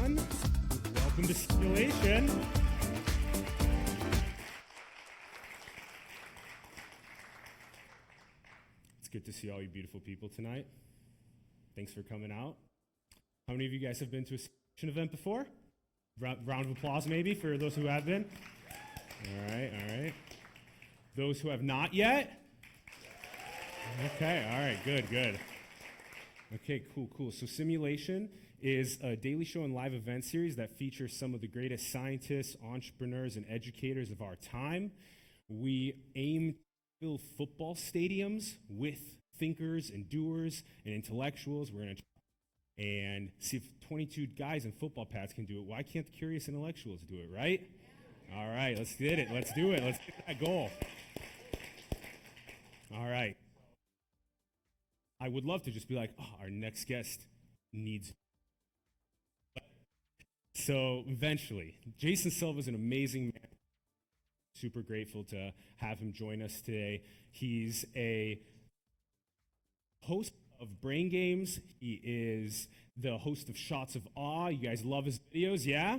everyone. Welcome to Simulation. It's good to see all you beautiful people tonight. Thanks for coming out. How many of you guys have been to a Simulation event before? Round of applause maybe for those who have been. All right. Those who have not yet? Okay, all right, good. Okay, cool. So Simulation is a daily show and live event series that features some of the greatest scientists, entrepreneurs, and educators of our time. We aim to fill football stadiums with thinkers and doers and intellectuals. We're going to and see if 22 guys in football pads can do it. Why can't the curious intellectuals do it, right? All right, let's get it. Let's do it. Let's get that goal. All right. I would love to just be like, our next guest needs. So eventually, Jason Silva is an amazing man. Super grateful to have him join us today. He's a host of Brain Games. He is the host of Shots of Awe. You guys love his videos, yeah?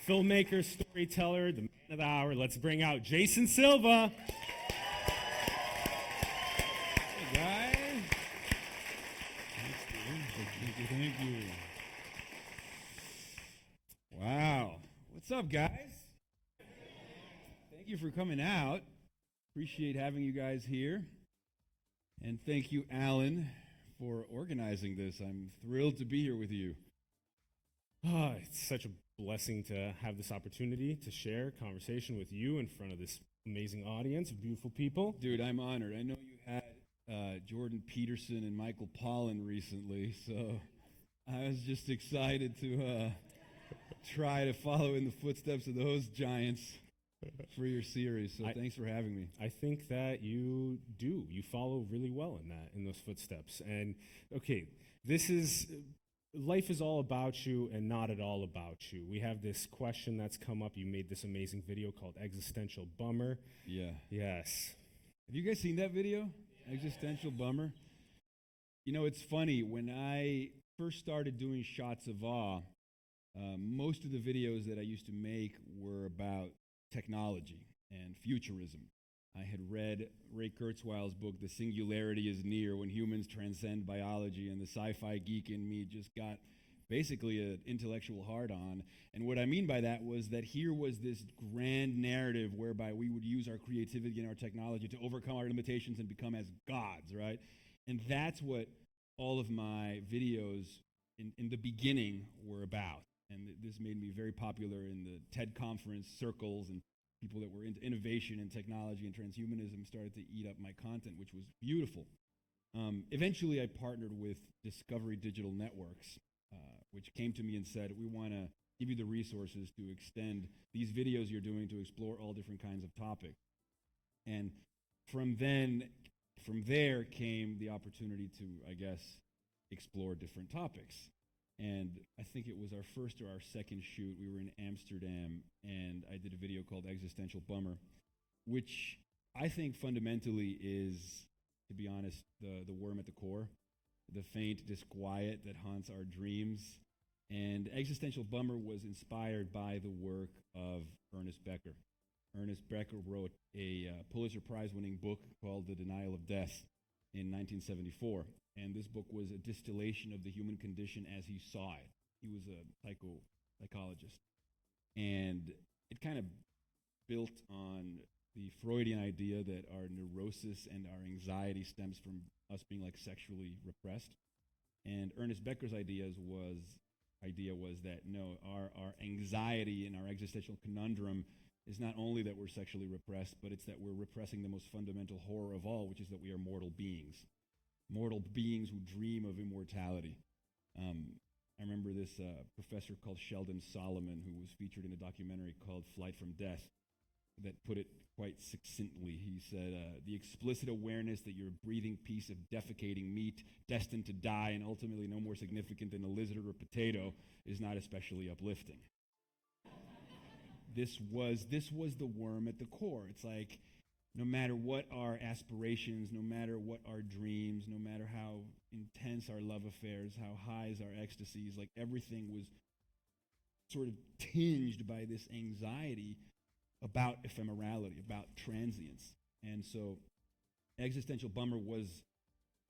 Filmmaker, storyteller, the man of the hour. Let's bring out Jason Silva. Hey, guys. Thank you. Wow. What's up, guys? Thank you for coming out. Appreciate having you guys here. And thank you, Alan, for organizing this. I'm thrilled to be here with you. It's such a blessing to have this opportunity to share conversation with you in front of this amazing audience of beautiful people. Dude, I'm honored. I know you had Jordan Peterson and Michael Pollan recently, so I was just excited to try to follow in the footsteps of those giants for your series. So thanks for having me. I think that you do. You follow really well in those footsteps. And okay, life is all about you and not at all about you. We have this question that's come up. You made this amazing video called Existential Bummer. Yeah. Yes. Have you guys seen that video? Yeah. Existential Bummer. You know, it's funny. When I first started doing Shots of Awe, most of the videos that I used to make were about technology and futurism. I had read Ray Kurzweil's book, The Singularity is Near, When Humans Transcend Biology, and the sci-fi geek in me just got basically an intellectual hard-on. And what I mean by that was that here was this grand narrative whereby we would use our creativity and our technology to overcome our limitations and become as gods, right? And that's what all of my videos in the beginning were about. And this made me very popular in the TED conference circles, and people that were into innovation and technology and transhumanism started to eat up my content, which was beautiful. Eventually, I partnered with Discovery Digital Networks, which came to me and said, we want to give you the resources to extend these videos you're doing to explore all different kinds of topics. And from there came the opportunity to, I guess, explore different topics. And I think it was our first or our second shoot. We were in Amsterdam, and I did a video called Existential Bummer, which I think fundamentally is, to be honest, the worm at the core, the faint disquiet that haunts our dreams. And Existential Bummer was inspired by the work of Ernest Becker. Ernest Becker wrote a Pulitzer Prize-winning book called The Denial of Death in 1974. And this book was a distillation of the human condition as he saw it. He was a psychologist. And it kind of built on the Freudian idea that our neurosis and our anxiety stems from us being like sexually repressed. And Ernest Becker's idea was that no, our anxiety and our existential conundrum is not only that we're sexually repressed, but it's that we're repressing the most fundamental horror of all, which is that we are mortal beings. Mortal beings who dream of immortality. I remember this professor called Sheldon Solomon, who was featured in a documentary called Flight from Death, that put it quite succinctly. He said, the explicit awareness that you're a breathing piece of defecating meat, destined to die and ultimately no more significant than a lizard or a potato, is not especially uplifting. This was the worm at the core. It's like, no matter what our aspirations, no matter what our dreams, no matter how intense our love affairs, how high is our ecstasies, like everything was sort of tinged by this anxiety about ephemerality, about transience. And so Existential Bummer was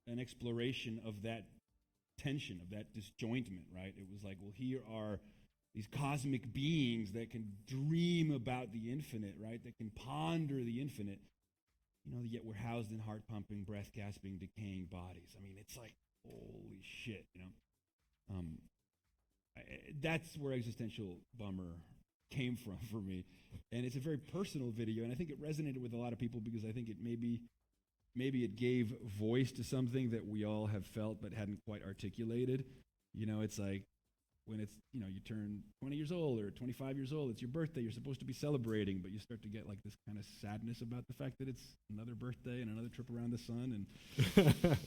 an exploration of that tension, of that disjointment, right? It was like, well, here are these cosmic beings that can dream about the infinite, right? That can ponder the infinite, yet we're housed in heart-pumping, breath-gasping, decaying bodies. I mean, it's like, holy shit, that's where Existential Bummer came from for me. And it's a very personal video, and I think it resonated with a lot of people because I think it maybe it gave voice to something that we all have felt but hadn't quite articulated. It's like when it's, you turn 20 years old or 25 years old, it's your birthday, you're supposed to be celebrating, but you start to get like this kind of sadness about the fact that it's another birthday and another trip around the sun and,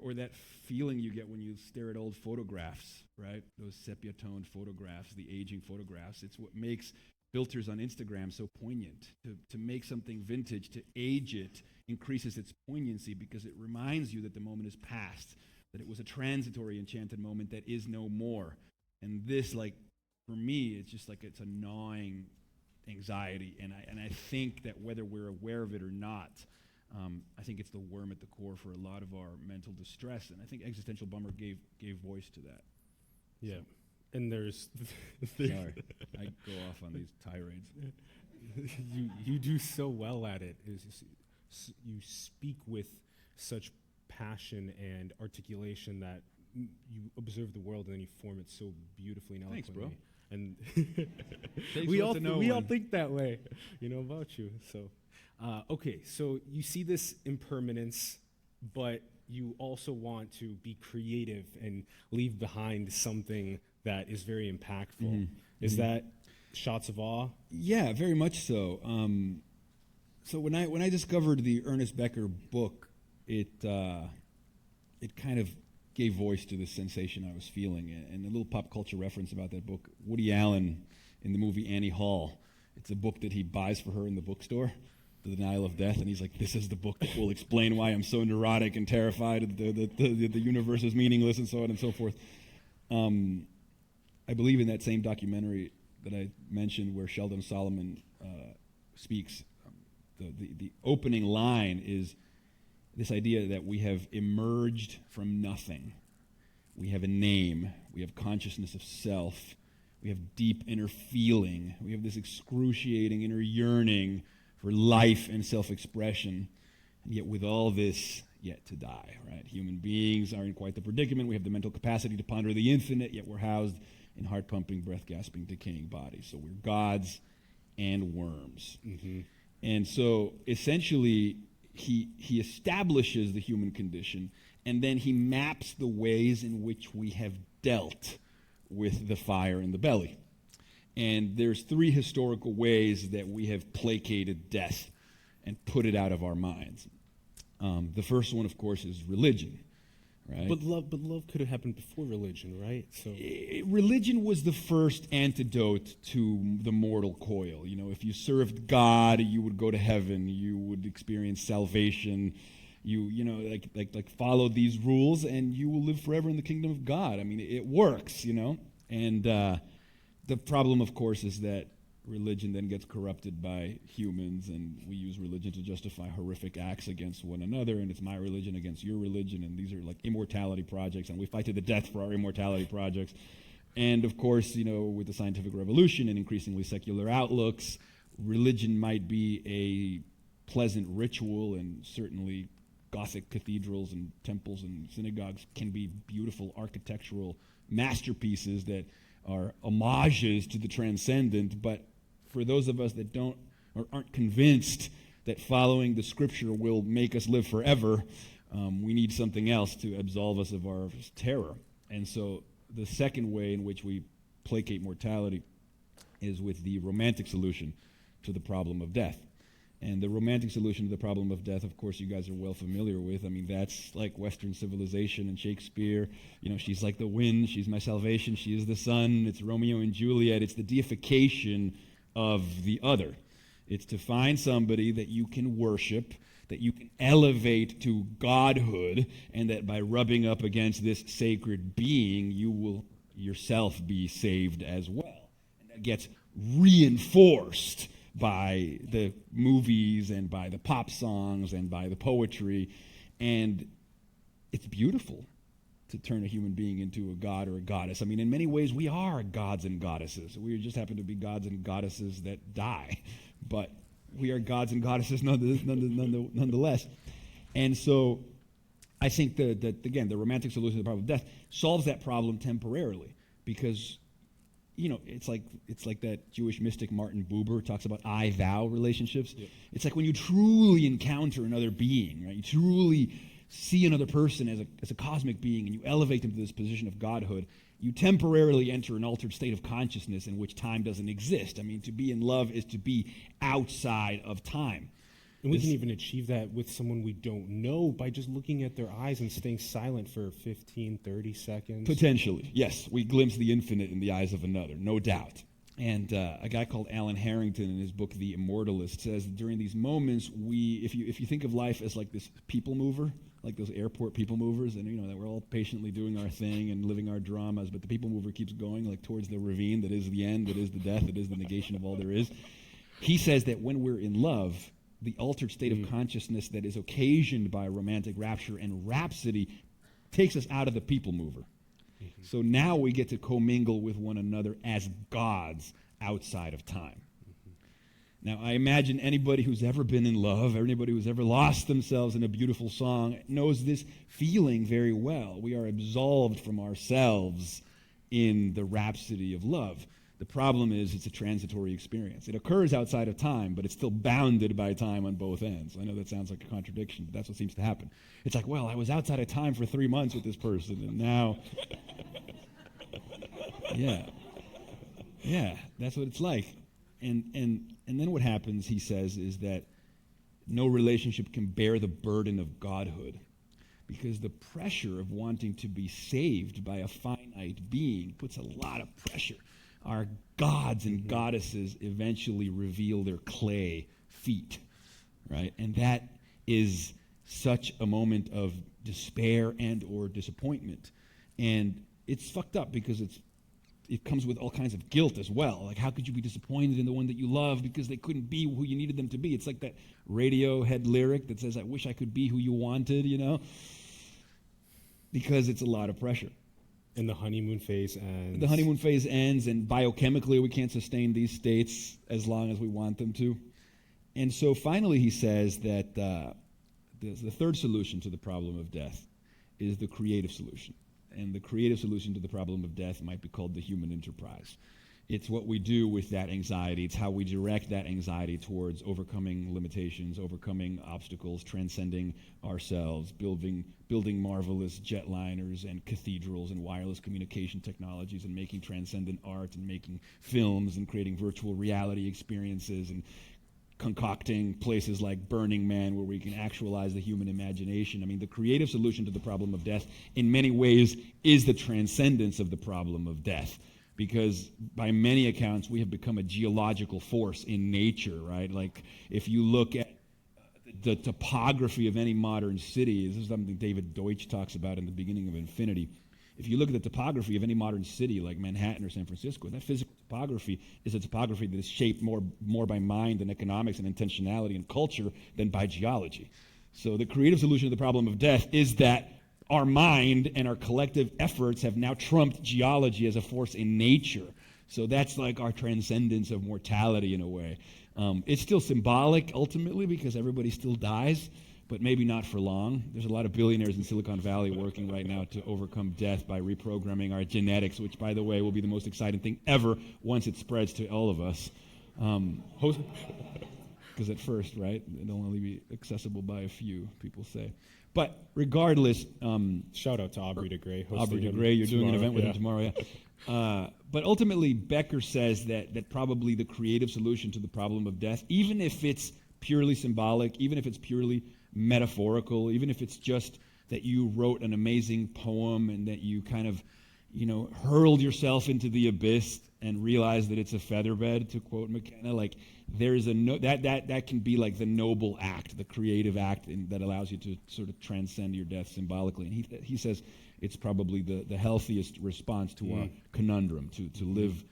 or that feeling you get when you stare at old photographs, right? Those sepia-toned photographs, the aging photographs. It's what makes filters on Instagram so poignant. To make something vintage, to age it, increases its poignancy because it reminds you that the moment is past, that it was a transitory enchanted moment that is no more. And this, like, for me, it's just like it's a gnawing anxiety. And I think that whether we're aware of it or not, I think it's the worm at the core for a lot of our mental distress. And I think Existential Bummer gave voice to that. Yeah. And there's Sorry, I go off on these tirades. you do so well at it. You speak with such passion and articulation that you observe the world and then you form it so beautifully and eloquently. Thanks, bro. And we all think that way, about you. So, okay, so you see this impermanence, but you also want to be creative and leave behind something that is very impactful. Mm-hmm. Is that Shots of Awe? Yeah, very much so. So when I discovered the Ernest Becker book, it kind of gave voice to the sensation I was feeling. And a little pop culture reference about that book, Woody Allen in the movie Annie Hall. It's a book that he buys for her in the bookstore, The Denial of Death, and he's like, this is the book that will explain why I'm so neurotic and terrified that the universe is meaningless and so on and so forth. I believe in that same documentary that I mentioned where Sheldon Solomon speaks, the opening line is this idea that we have emerged from nothing. We have a name. We have consciousness of self. We have deep inner feeling. We have this excruciating inner yearning for life and self-expression. And yet with all this, yet to die, right? Human beings are in quite the predicament. We have the mental capacity to ponder the infinite, yet we're housed in heart-pumping, breath-gasping, decaying bodies. So we're gods and worms. Mm-hmm. And so essentially, he establishes the human condition, and then he maps the ways in which we have dealt with the fire in the belly. And there's 3 historical ways that we have placated death and put it out of our minds. The first one, of course, is religion, right? But love could have happened before religion, right? So religion was the first antidote to the mortal coil. If you served God, you would go to heaven. You would experience salvation. You follow these rules, and you will live forever in the kingdom of God. I mean, it works, And the problem, of course, is that religion then gets corrupted by humans, and we use religion to justify horrific acts against one another, and it's my religion against your religion, and these are like immortality projects, and we fight to the death for our immortality projects. And of course, with the scientific revolution and increasingly secular outlooks, religion might be a pleasant ritual, and certainly Gothic cathedrals and temples and synagogues can be beautiful architectural masterpieces that are homages to the transcendent, but for those of us that don't or aren't convinced that following the scripture will make us live forever, we need something else to absolve us of our terror. And so the second way in which we placate mortality is with the romantic solution to the problem of death. And the romantic solution to the problem of death, of course, you guys are well familiar with. I mean, that's like Western civilization and Shakespeare. She's like the wind, she's my salvation, she is the sun. It's Romeo and Juliet. It's the deification of the other. It's to find somebody that you can worship, that you can elevate to godhood, and that by rubbing up against this sacred being, you will yourself be saved as well. And that gets reinforced by the movies and by the pop songs and by the poetry. And it's beautiful to turn a human being into a god or a goddess. I mean, in many ways, we are gods and goddesses. We just happen to be gods and goddesses that die. But we are gods and goddesses nonetheless. And so I think that, again, the romantic solution to the problem of death solves that problem temporarily, because, you know, it's like that Jewish mystic Martin Buber talks about I-thou relationships. Yeah. It's like when you truly encounter another being, right? You truly see another person as a cosmic being, and you elevate them to this position of godhood, you temporarily enter an altered state of consciousness in which time doesn't exist. I mean, to be in love is to be outside of time. And we can even achieve that with someone we don't know by just looking at their eyes and staying silent for 15, 30 seconds. Potentially, yes. We glimpse the infinite in the eyes of another, no doubt. And a guy called Alan Harrington, in his book The Immortalist, says that during these moments, if you think of life as like this people mover, like those airport people movers, and you know that we're all patiently doing our thing and living our dramas, but the people mover keeps going like towards the ravine that is the end, that is the death, that is the negation of all there is. He says that when we're in love, the altered state of consciousness that is occasioned by romantic rapture and rhapsody takes us out of the people mover. Mm-hmm. So now we get to commingle with one another as gods outside of time. Now, I imagine anybody who's ever been in love, anybody who's ever lost themselves in a beautiful song, knows this feeling very well. We are absolved from ourselves in the rhapsody of love. The problem is it's a transitory experience. It occurs outside of time, but it's still bounded by time on both ends. I know that sounds like a contradiction, but that's what seems to happen. It's like, well, I was outside of time for 3 months with this person, and now... Yeah, that's what it's like. And then what happens, he says, is that no relationship can bear the burden of godhood, because the pressure of wanting to be saved by a finite being puts a lot of pressure. Our gods and goddesses eventually reveal their clay feet, right? And that is such a moment of despair and or disappointment. And it's fucked up because it comes with all kinds of guilt as well. Like, how could you be disappointed in the one that you love because they couldn't be who you needed them to be? It's like that Radiohead lyric that says, I wish I could be who you wanted, you know? Because it's a lot of pressure. And the honeymoon phase ends. The honeymoon phase ends, and biochemically we can't sustain these states as long as we want them to. And so finally he says that the third solution to the problem of death is the creative solution. And the creative solution to the problem of death might be called the human enterprise. It's what we do with that anxiety. It's how we direct that anxiety towards overcoming limitations, overcoming obstacles, transcending ourselves, building marvelous jetliners and cathedrals and wireless communication technologies, and making transcendent art, and making films, and creating virtual reality experiences, and concocting places like Burning Man where we can actualize the human imagination. I mean, the creative solution to the problem of death in many ways is the transcendence of the problem of death, because by many accounts we have become a geological force in nature, right? Like if you look at the topography of any modern city, this is something David Deutsch talks about in the beginning of Infinity. If you look at the topography of any modern city like Manhattan or San Francisco, that physical topography is a topography that is shaped more by mind and economics and intentionality and culture than by geology. So the creative solution to the problem of death is that our mind and our collective efforts have now trumped geology as a force in nature. So that's like our transcendence of mortality in a way. It's still symbolic ultimately because everybody still dies, but maybe not for long. There's a lot of billionaires in Silicon Valley working right now to overcome death by reprogramming our genetics, which, by the way, will be the most exciting thing ever once it spreads to all of us. Because at first, right, it'll only be accessible by a few, people say. But regardless... shout out to Aubrey de Grey. Aubrey de Grey, you're doing an event with him tomorrow, yeah. But ultimately, Becker says that probably the creative solution to the problem of death, even if it's purely symbolic, even if it's purely metaphorical, even if it's just that you wrote an amazing poem and that you kind of, hurled yourself into the abyss and realized that it's a featherbed, to quote McKenna. Like, there's that can be like the noble act, the creative act that allows you to sort of transcend your death symbolically. And he says it's probably the healthiest response to our conundrum, to live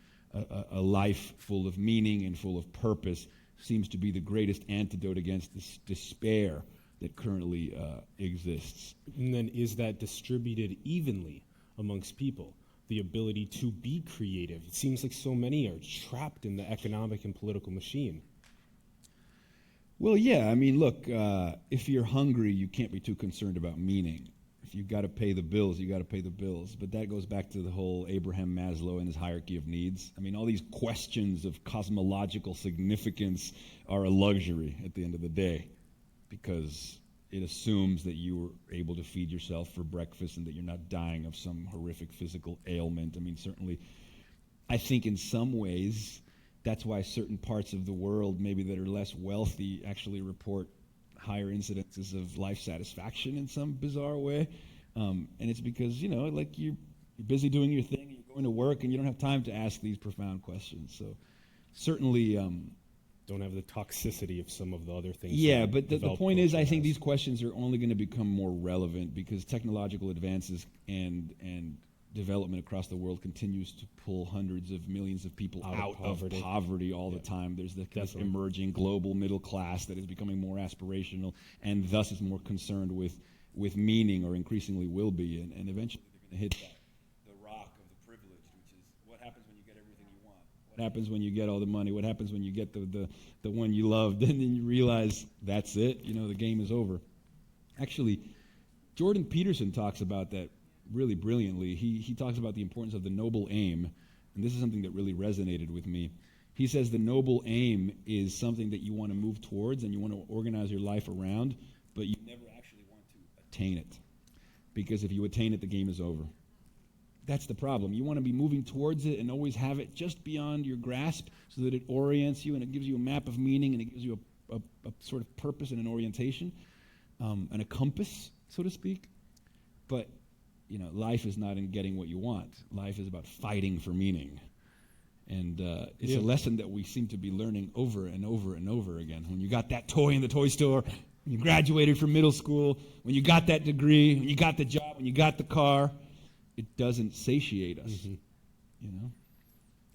a life full of meaning and full of purpose seems to be the greatest antidote against this despair that currently exists. And then is that distributed evenly amongst people? The ability to be creative. It seems like so many are trapped in the economic and political machine. Well, yeah, I mean, look, if you're hungry, you can't be too concerned about meaning. If you've got to pay the bills, you got to pay the bills. But that goes back to the whole Abraham Maslow and his hierarchy of needs. I mean, all these questions of cosmological significance are a luxury at the end of the day, because it assumes that you were able to feed yourself for breakfast and that you're not dying of some horrific physical ailment. I mean, certainly, I think in some ways, that's why certain parts of the world, maybe that are less wealthy, actually report higher incidences of life satisfaction in some bizarre way. And it's because, like you're busy doing your thing, and you're going to work, and you don't have time to ask these profound questions. So certainly... don't have the toxicity of some of the other things. Yeah, but the point is, I think has. these questions are only going to become more relevant because technological advances and development across the world continues to pull hundreds of millions of people out of poverty all the time. There's this emerging global middle class that is becoming more aspirational and thus is more concerned with meaning, or increasingly will be, and eventually they're going to hit the rock of the privileged, which is what happens when you get everything you want. What happens when you get all the money? What happens when you get the one you loved? And then you realize that's it. The game is over. Actually, Jordan Peterson talks about that really brilliantly. He talks about the importance of the noble aim, and this is something that really resonated with me. He says the noble aim is something that you want to move towards and you want to organize your life around, but you never actually want to attain it. Because if you attain it, the game is over. That's the problem. You want to be moving towards it and always have it just beyond your grasp so that it orients you and it gives you a map of meaning and it gives you a sort of purpose and an orientation, and a compass, so to speak. But, life is not in getting what you want. Life is about fighting for meaning. And it's a lesson that we seem to be learning over and over and over again. When you got that toy in the toy store, when you graduated from middle school, when you got that degree, when you got the job, when you got the car, it doesn't satiate us,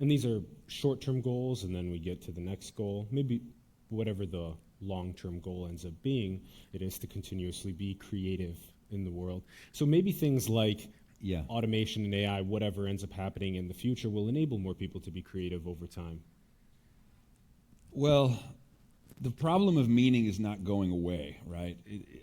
And these are short-term goals, and then we get to the next goal. Maybe whatever the long-term goal ends up being, it is to continuously be creative in the world. So maybe things like automation and AI, whatever ends up happening in the future, will enable more people to be creative over time. Well, the problem of meaning is not going away, right?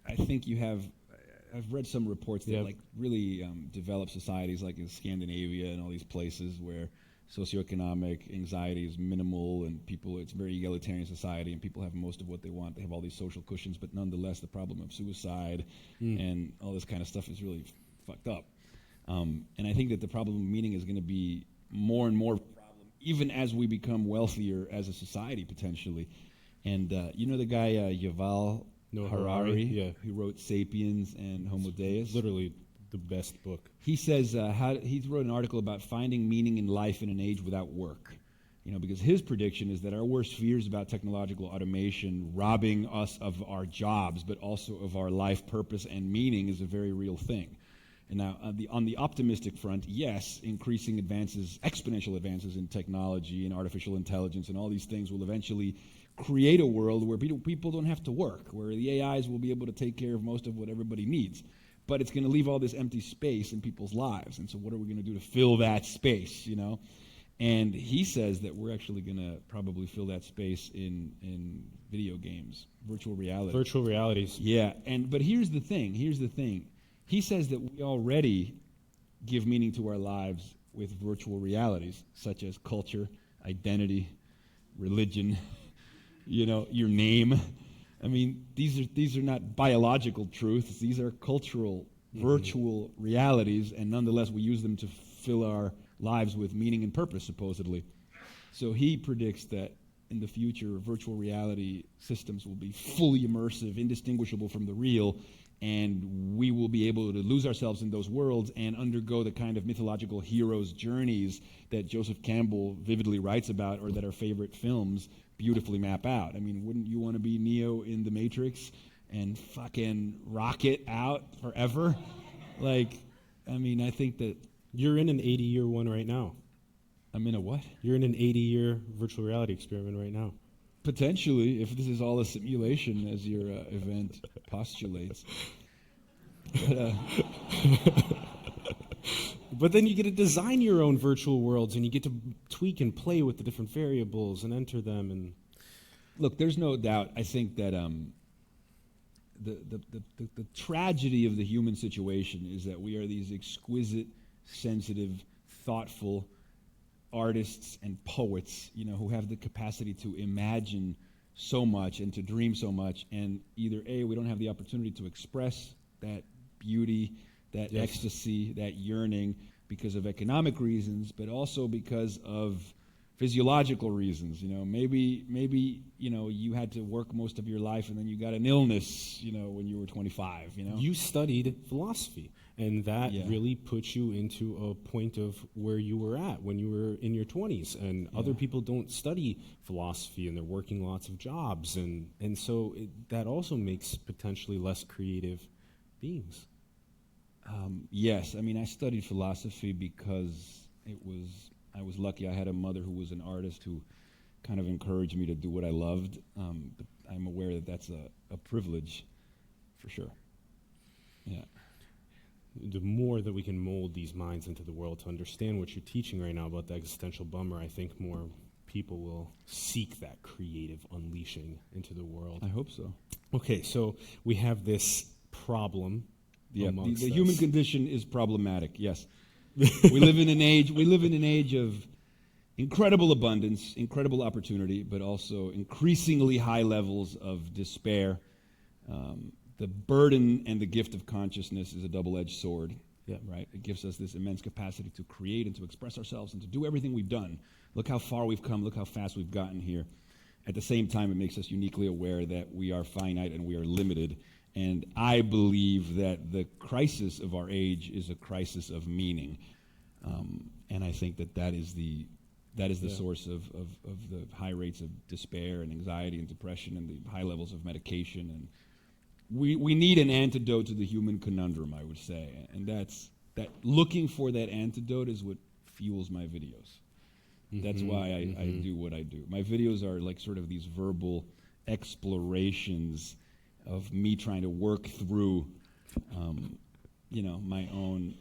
I think I've read some reports that really developed societies like in Scandinavia and all these places where socioeconomic anxiety is minimal and it's a very egalitarian society and people have most of what they want. They have all these social cushions, but nonetheless the problem of suicide and all this kind of stuff is really fucked up. And I think that the problem of meaning is going to be more and more of a problem, even as we become wealthier as a society potentially. And the guy Yuval Harari, who wrote *Sapiens* and *Homo Deus*. Literally the best book. He says he wrote an article about finding meaning in life in an age without work. Because his prediction is that our worst fears about technological automation robbing us of our jobs, but also of our life purpose and meaning, is a very real thing. And now, on the optimistic front, yes, increasing advances, exponential advances in technology and artificial intelligence and all these things will eventually create a world where people don't have to work, where the AIs will be able to take care of most of what everybody needs. But it's going to leave all this empty space in people's lives. And so what are we going to do to fill that space, And he says that we're actually going to probably fill that space in video games, virtual reality. Virtual realities. Yeah, but here's the thing. He says that we already give meaning to our lives with virtual realities, such as culture, identity, religion, your name. I mean, these are not biological truths. These are cultural, virtual realities, and nonetheless we use them to fill our lives with meaning and purpose, supposedly. So he predicts that in the future, virtual reality systems will be fully immersive, indistinguishable from the real, and we will be able to lose ourselves in those worlds and undergo the kind of mythological heroes' journeys that Joseph Campbell vividly writes about, or that our favorite films beautifully map out. I mean, wouldn't you want to be Neo in The Matrix and fucking rock it out forever? Like, I mean, I think that... You're in an 80-year one right now. I'm in a what? You're in an 80-year virtual reality experiment right now. Potentially, if this is all a simulation, as your event postulates. But then you get to design your own virtual worlds, and you get to tweak and play with the different variables and enter them. And look, there's no doubt. I think that the tragedy of the human situation is that we are these exquisite, sensitive, thoughtful artists and poets, who have the capacity to imagine so much and to dream so much, and either A, we don't have the opportunity to express that beauty, that ecstasy, that yearning because of economic reasons, but also because of physiological reasons. Maybe you had to work most of your life and then you got an illness, when you were 25, You studied philosophy, and that really puts you into a point of where you were at when you were in your 20s, and other people don't study philosophy and they're working lots of jobs, and so that also makes potentially less creative beings. Yes, I mean, I studied philosophy because I was lucky. I had a mother who was an artist who kind of encouraged me to do what I loved, but I'm aware that that's a privilege, for sure. Yeah. The more that we can mold these minds into the world to understand what you're teaching right now about the existential bummer, I think more people will seek that creative unleashing into the world. I hope so. Okay, so we have this problem. Yeah, the human condition is problematic. Yes, we live in an age of incredible abundance, incredible opportunity, but also increasingly high levels of despair. The burden and the gift of consciousness is a double-edged sword. Yeah, right. It gives us this immense capacity to create and to express ourselves and to do everything we've done. Look how far we've come. Look how fast we've gotten here. At the same time, it makes us uniquely aware that we are finite and we are limited. And I believe that the crisis of our age is a crisis of meaning, and I think that is the source of the high rates of despair and anxiety and depression and the high levels of medication. And we need an antidote to the human conundrum, I would say, and that looking for that antidote is what fuels my videos. That's why I do what I do. My videos are like sort of these verbal explorations of me trying to work through, my own,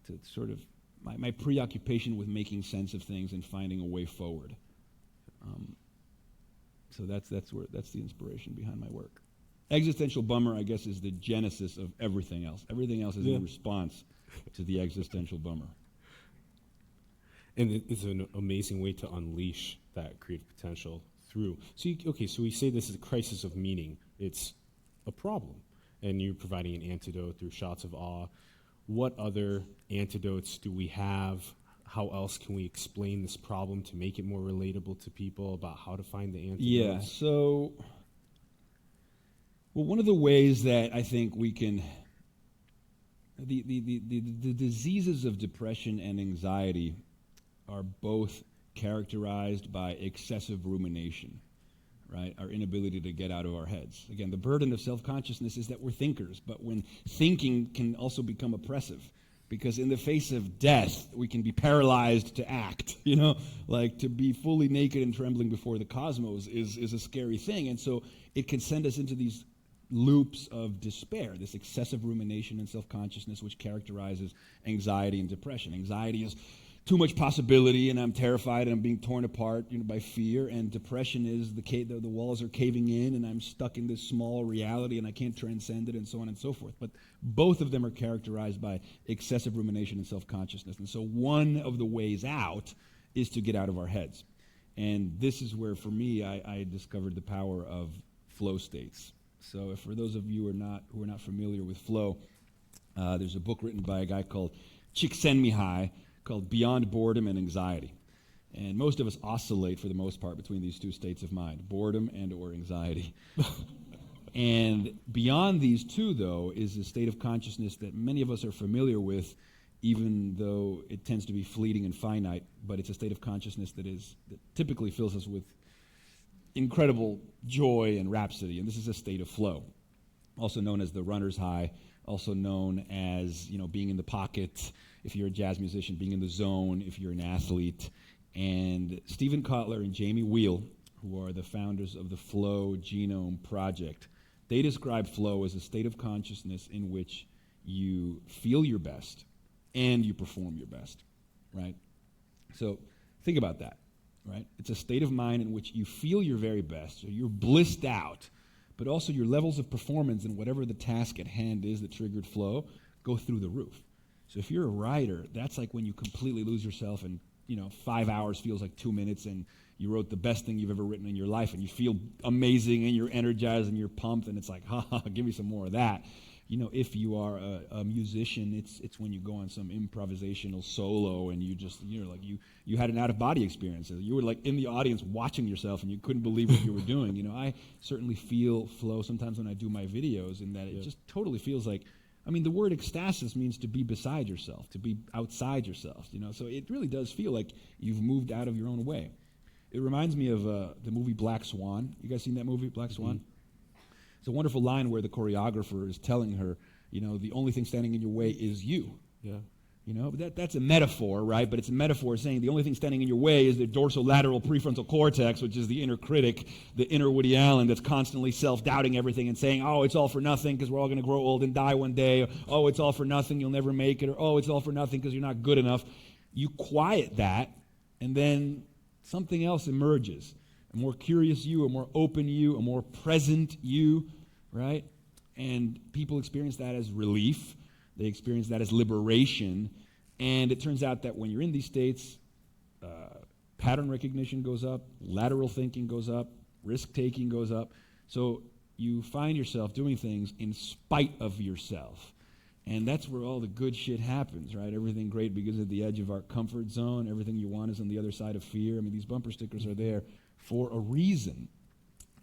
to sort of my preoccupation with making sense of things and finding a way forward. So that's the inspiration behind my work. Existential bummer, I guess, is the genesis of everything else. Everything else is in response to the existential bummer. And it's an amazing way to unleash that creative potential through. So we say this is a crisis of meaning. It's a problem, and you're providing an antidote through shots of awe. What other antidotes do we have? How else can we explain this problem to make it more relatable to people about how to find the antidotes? Yeah, so, one of the ways that I think we can, the diseases of depression and anxiety are both characterized by excessive rumination, right? Our inability to get out of our heads. Again, the burden of self-consciousness is that we're thinkers, but when thinking can also become oppressive, because in the face of death, we can be paralyzed to act, like to be fully naked and trembling before the cosmos is a scary thing. And so it can send us into these loops of despair, this excessive rumination and self-consciousness, which characterizes anxiety and depression. Anxiety is too much possibility, and I'm terrified, and I'm being torn apart, by fear. And depression is the walls are caving in, and I'm stuck in this small reality, and I can't transcend it, and so on and so forth. But both of them are characterized by excessive rumination and self-consciousness. And so one of the ways out is to get out of our heads. And this is where, for me, I discovered the power of flow states. So, for those of you who are not familiar with flow, there's a book written by a guy called Csikszentmihalyi called Beyond Boredom and Anxiety. And most of us oscillate, for the most part, between these two states of mind, boredom and or anxiety. And beyond these two, though, is a state of consciousness that many of us are familiar with, even though it tends to be fleeting and finite, but it's a state of consciousness that typically fills us with incredible joy and rhapsody, and this is a state of flow, also known as the runner's high, also known as, being in the pocket, if you're a jazz musician, being in the zone, if you're an athlete. And Stephen Kotler and Jamie Wheal, who are the founders of the Flow Genome Project, they describe flow as a state of consciousness in which you feel your best and you perform your best, right? So think about that, right? It's a state of mind in which you feel your very best, so you're blissed out, but also your levels of performance in whatever the task at hand is that triggered flow go through the roof. So if you're a writer, that's like when you completely lose yourself and 5 hours feels like 2 minutes, and you wrote the best thing you've ever written in your life, and you feel amazing, and you're energized, and you're pumped, and it's like, give me some more of that. If you are a musician, it's when you go on some improvisational solo, and you had an out-of-body experience. You were like in the audience watching yourself, and you couldn't believe what you were doing. I certainly feel flow sometimes when I do my videos, in that it just totally feels like, the word ecstasis means to be beside yourself, to be outside yourself, so it really does feel like you've moved out of your own way. It reminds me of the movie Black Swan. You guys seen that movie, Black Swan? Mm-hmm. It's a wonderful line where the choreographer is telling her, the only thing standing in your way is you. Yeah. But that's a metaphor, right? But it's a metaphor saying the only thing standing in your way is the dorsolateral prefrontal cortex, which is the inner critic, the inner Woody Allen that's constantly self-doubting everything and saying, oh, it's all for nothing because we're all going to grow old and die one day. Or, oh, it's all for nothing, you'll never make it. Or, oh, it's all for nothing because you're not good enough. You quiet that, and then something else emerges. A more curious you, a more open you, a more present you, right? And people experience that as relief. They experience that as liberation. And it turns out that when you're in these states, pattern recognition goes up, lateral thinking goes up, risk-taking goes up. So you find yourself doing things in spite of yourself. And that's where all the good shit happens, right? Everything great begins at the edge of our comfort zone. Everything you want is on the other side of fear. These bumper stickers are there for a reason.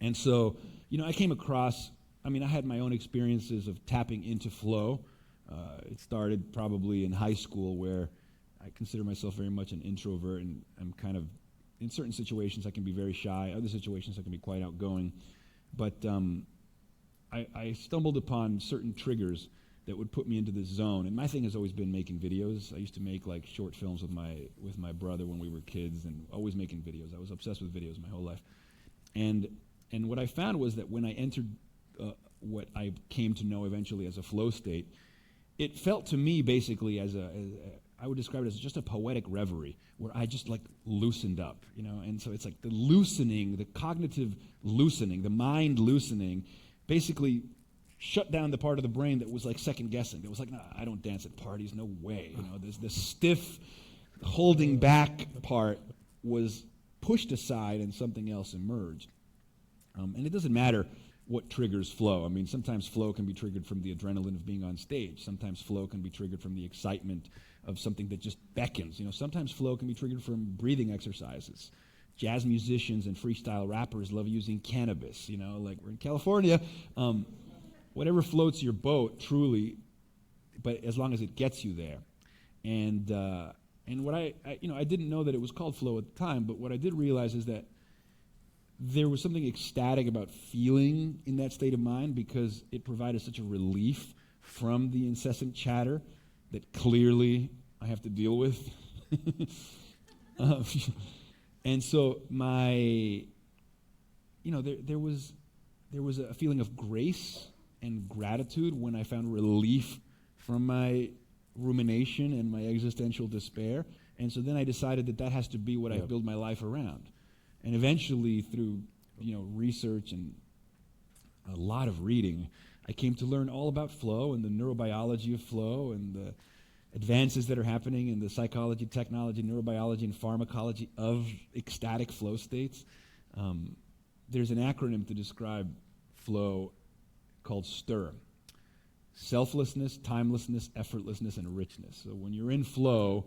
And so, I came across, I had my own experiences of tapping into flow. It started probably in high school, where I consider myself very much an introvert, and I'm kind of, in certain situations I can be very shy, other situations I can be quite outgoing. But I stumbled upon certain triggers that would put me into this zone. And my thing has always been making videos. I used to make like short films with my brother when we were kids, and always making videos. I was obsessed with videos my whole life. And what I found was that when I entered what I came to know eventually as a flow state, it felt to me basically as I would describe it as just a poetic reverie, where I just like loosened up, and so it's like the loosening, the cognitive loosening, the mind loosening, basically shut down the part of the brain that was like second guessing. That was like, nah, I don't dance at parties, no way. There's this stiff, holding back part was pushed aside, and something else emerged. And it doesn't matter what triggers flow. Sometimes flow can be triggered from the adrenaline of being on stage. Sometimes flow can be triggered from the excitement of something that just beckons. Sometimes flow can be triggered from breathing exercises. Jazz musicians and freestyle rappers love using cannabis. Like we're in California. Whatever floats your boat, truly, but as long as it gets you there. And what I didn't know that it was called flow at the time, but what I did realize is that there was something ecstatic about feeling in that state of mind, because it provided such a relief from the incessant chatter that clearly I have to deal with. And so there was a feeling of grace and gratitude when I found relief from my rumination and my existential despair. And so then I decided that has to be what I build my life around. And eventually, through research and a lot of reading, I came to learn all about flow and the neurobiology of flow and the advances that are happening in the psychology, technology, neurobiology, and pharmacology of ecstatic flow states. There's an acronym to describe flow called STIR. Selflessness, timelessness, effortlessness, and richness. So when you're in flow,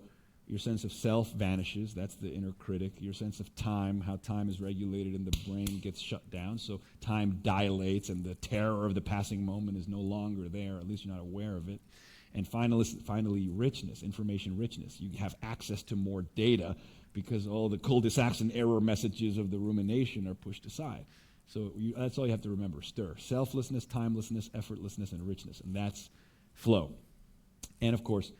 Your sense of self vanishes. That's the inner critic. Your sense of time, how time is regulated in the brain, gets shut down. So time dilates, and the terror of the passing moment is no longer there. At least you're not aware of it. And finally, richness, information richness. You have access to more data because all the cul-de-sacs and error messages of the rumination are pushed aside. So that's all you have to remember. Stir. Selflessness, timelessness, effortlessness, and richness. And that's flow. And of course,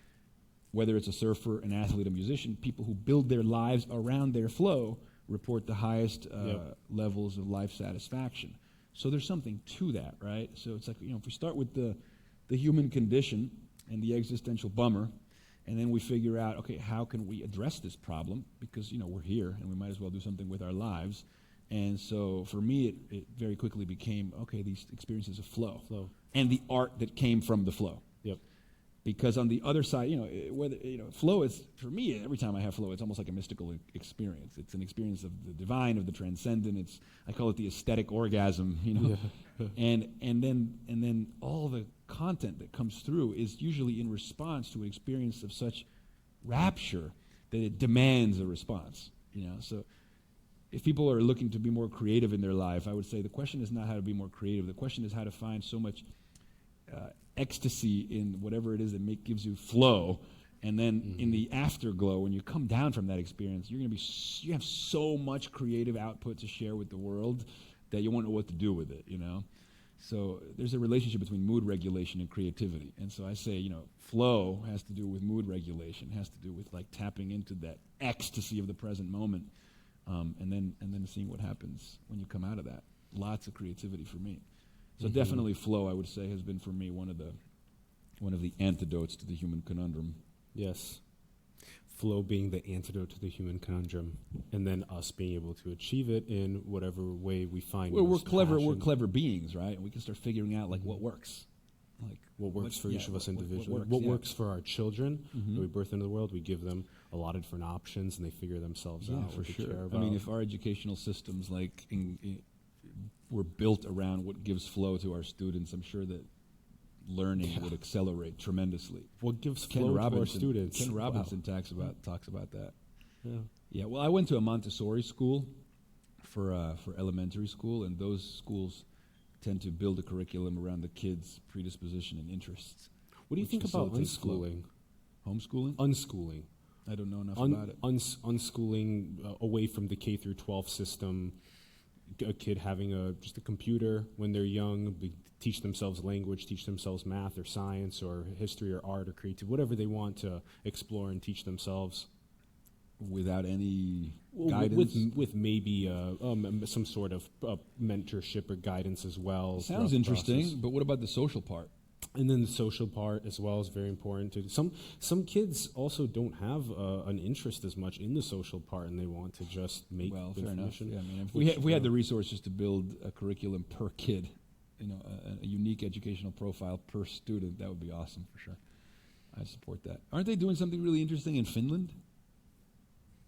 whether it's a surfer, an athlete, a musician, people who build their lives around their flow report the highest levels of life satisfaction. So there's something to that, right? So it's like, if we start with the human condition and the existential bummer, and then we figure out, okay, how can we address this problem? Because, we're here, and we might as well do something with our lives. And so for me, it very quickly became, okay, these experiences of flow. And the art that came from the flow. Yep. Because on the other side, flow is, for me, every time I have flow, it's almost like a mystical experience. It's an experience of the divine, of the transcendent. I call it the aesthetic orgasm, Yeah. and then all the content that comes through is usually in response to an experience of such rapture that it demands a response, So if people are looking to be more creative in their life, I would say the question is not how to be more creative. The question is how to find so much ecstasy in whatever it is that gives you flow, and then in the afterglow, when you come down from that experience, you have so much creative output to share with the world that you won't know what to do with it, So there's a relationship between mood regulation and creativity, and so I say, flow has to do with mood regulation, has to do with like tapping into that ecstasy of the present moment, and then seeing what happens when you come out of that. Lots of creativity for me. So definitely flow, I would say, has been for me one of the antidotes to the human conundrum. Yes. Flow being the antidote to the human conundrum, and then us being able to achieve it in whatever way we find. Well, we're clever beings, right? And we can start figuring out like what works. Like what works for each of us individually. What works for our children that we birth into the world. We give them a lot of different options, and they figure themselves out. For sure. I mean, if our educational systems were built around what gives flow to our students, I'm sure that learning would accelerate tremendously. What gives flow to our students? Ken Robinson talks about that. Yeah. Yeah. Well, I went to a Montessori school for elementary school, and those schools tend to build a curriculum around the kids' predisposition and interests. What do you think about unschooling? Homeschooling? Unschooling. I don't know enough about it. Unschooling away from the K through 12 system. A kid having just a computer when they're young, teach themselves language, teach themselves math or science or history or art or creativity, whatever they want to explore and teach themselves. Without any guidance? With maybe some sort of mentorship or guidance as well. Sounds interesting, but what about the social part? And then the social part as well is very important too. Some kids also don't have an interest as much in the social part, and they want to just make information. Fair enough. Yeah, I mean, if we had the resources to build a curriculum per kid, a unique educational profile per student, that would be awesome for sure. I'd support that. Aren't they doing something really interesting in Finland?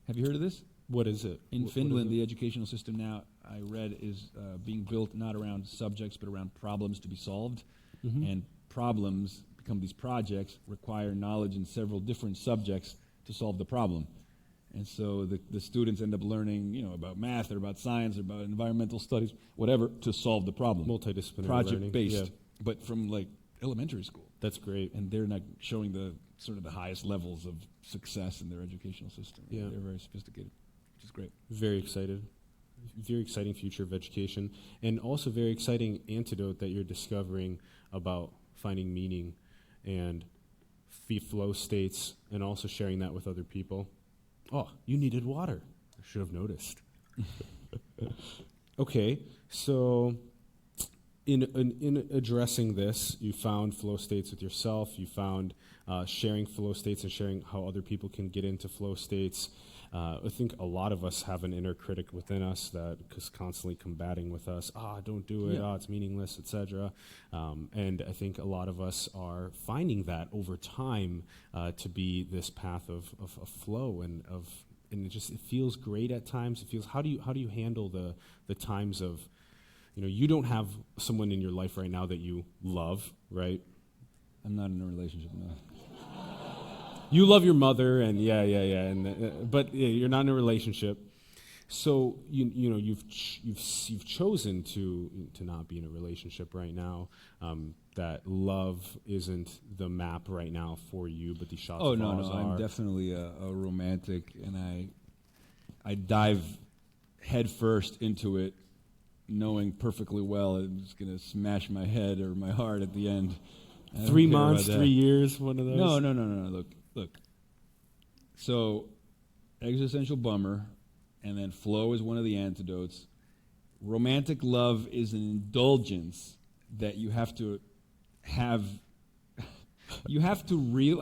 Have you heard of this? What is it? In Finland, the educational system now, I read, is being built not around subjects, but around problems to be solved. And problems become these projects, require knowledge in several different subjects to solve the problem. And so the students end up learning, about math or about science or about environmental studies, whatever, to solve the problem. Multidisciplinary project-based, learning. but from like elementary school. That's great. And they're not showing the sort of the highest levels of success in their educational system. Yeah. They're very sophisticated, which is great. Very excited. Very exciting future of education, and also very exciting antidote that you're discovering about finding meaning and flow states, and also sharing that with other people. Oh, you needed water. I should have noticed. Okay, so in addressing this, you found flow states with yourself. You found sharing flow states and sharing how other people can get into flow states. I think a lot of us have an inner critic within us that is constantly combating with us. Don't do it. It's meaningless, etc. And I think a lot of us are finding that over time to be this path of flow and it feels great at times. It feels. How do you handle the times of, you don't have someone in your life right now that you love, right? I'm not in a relationship, no. You love your mother, and yeah, and but you're not in a relationship. So you've chosen to not be in a relationship right now. That love isn't the map right now for you, but these shots. Oh of no, ours no, are. I'm definitely a romantic, and I dive head first into it, knowing perfectly well it's gonna smash my head or my heart at the end. 3 months, 3 years, one of those. No. Look. So, existential bummer, and then flow is one of the antidotes. Romantic love is an indulgence that you have to have. You have to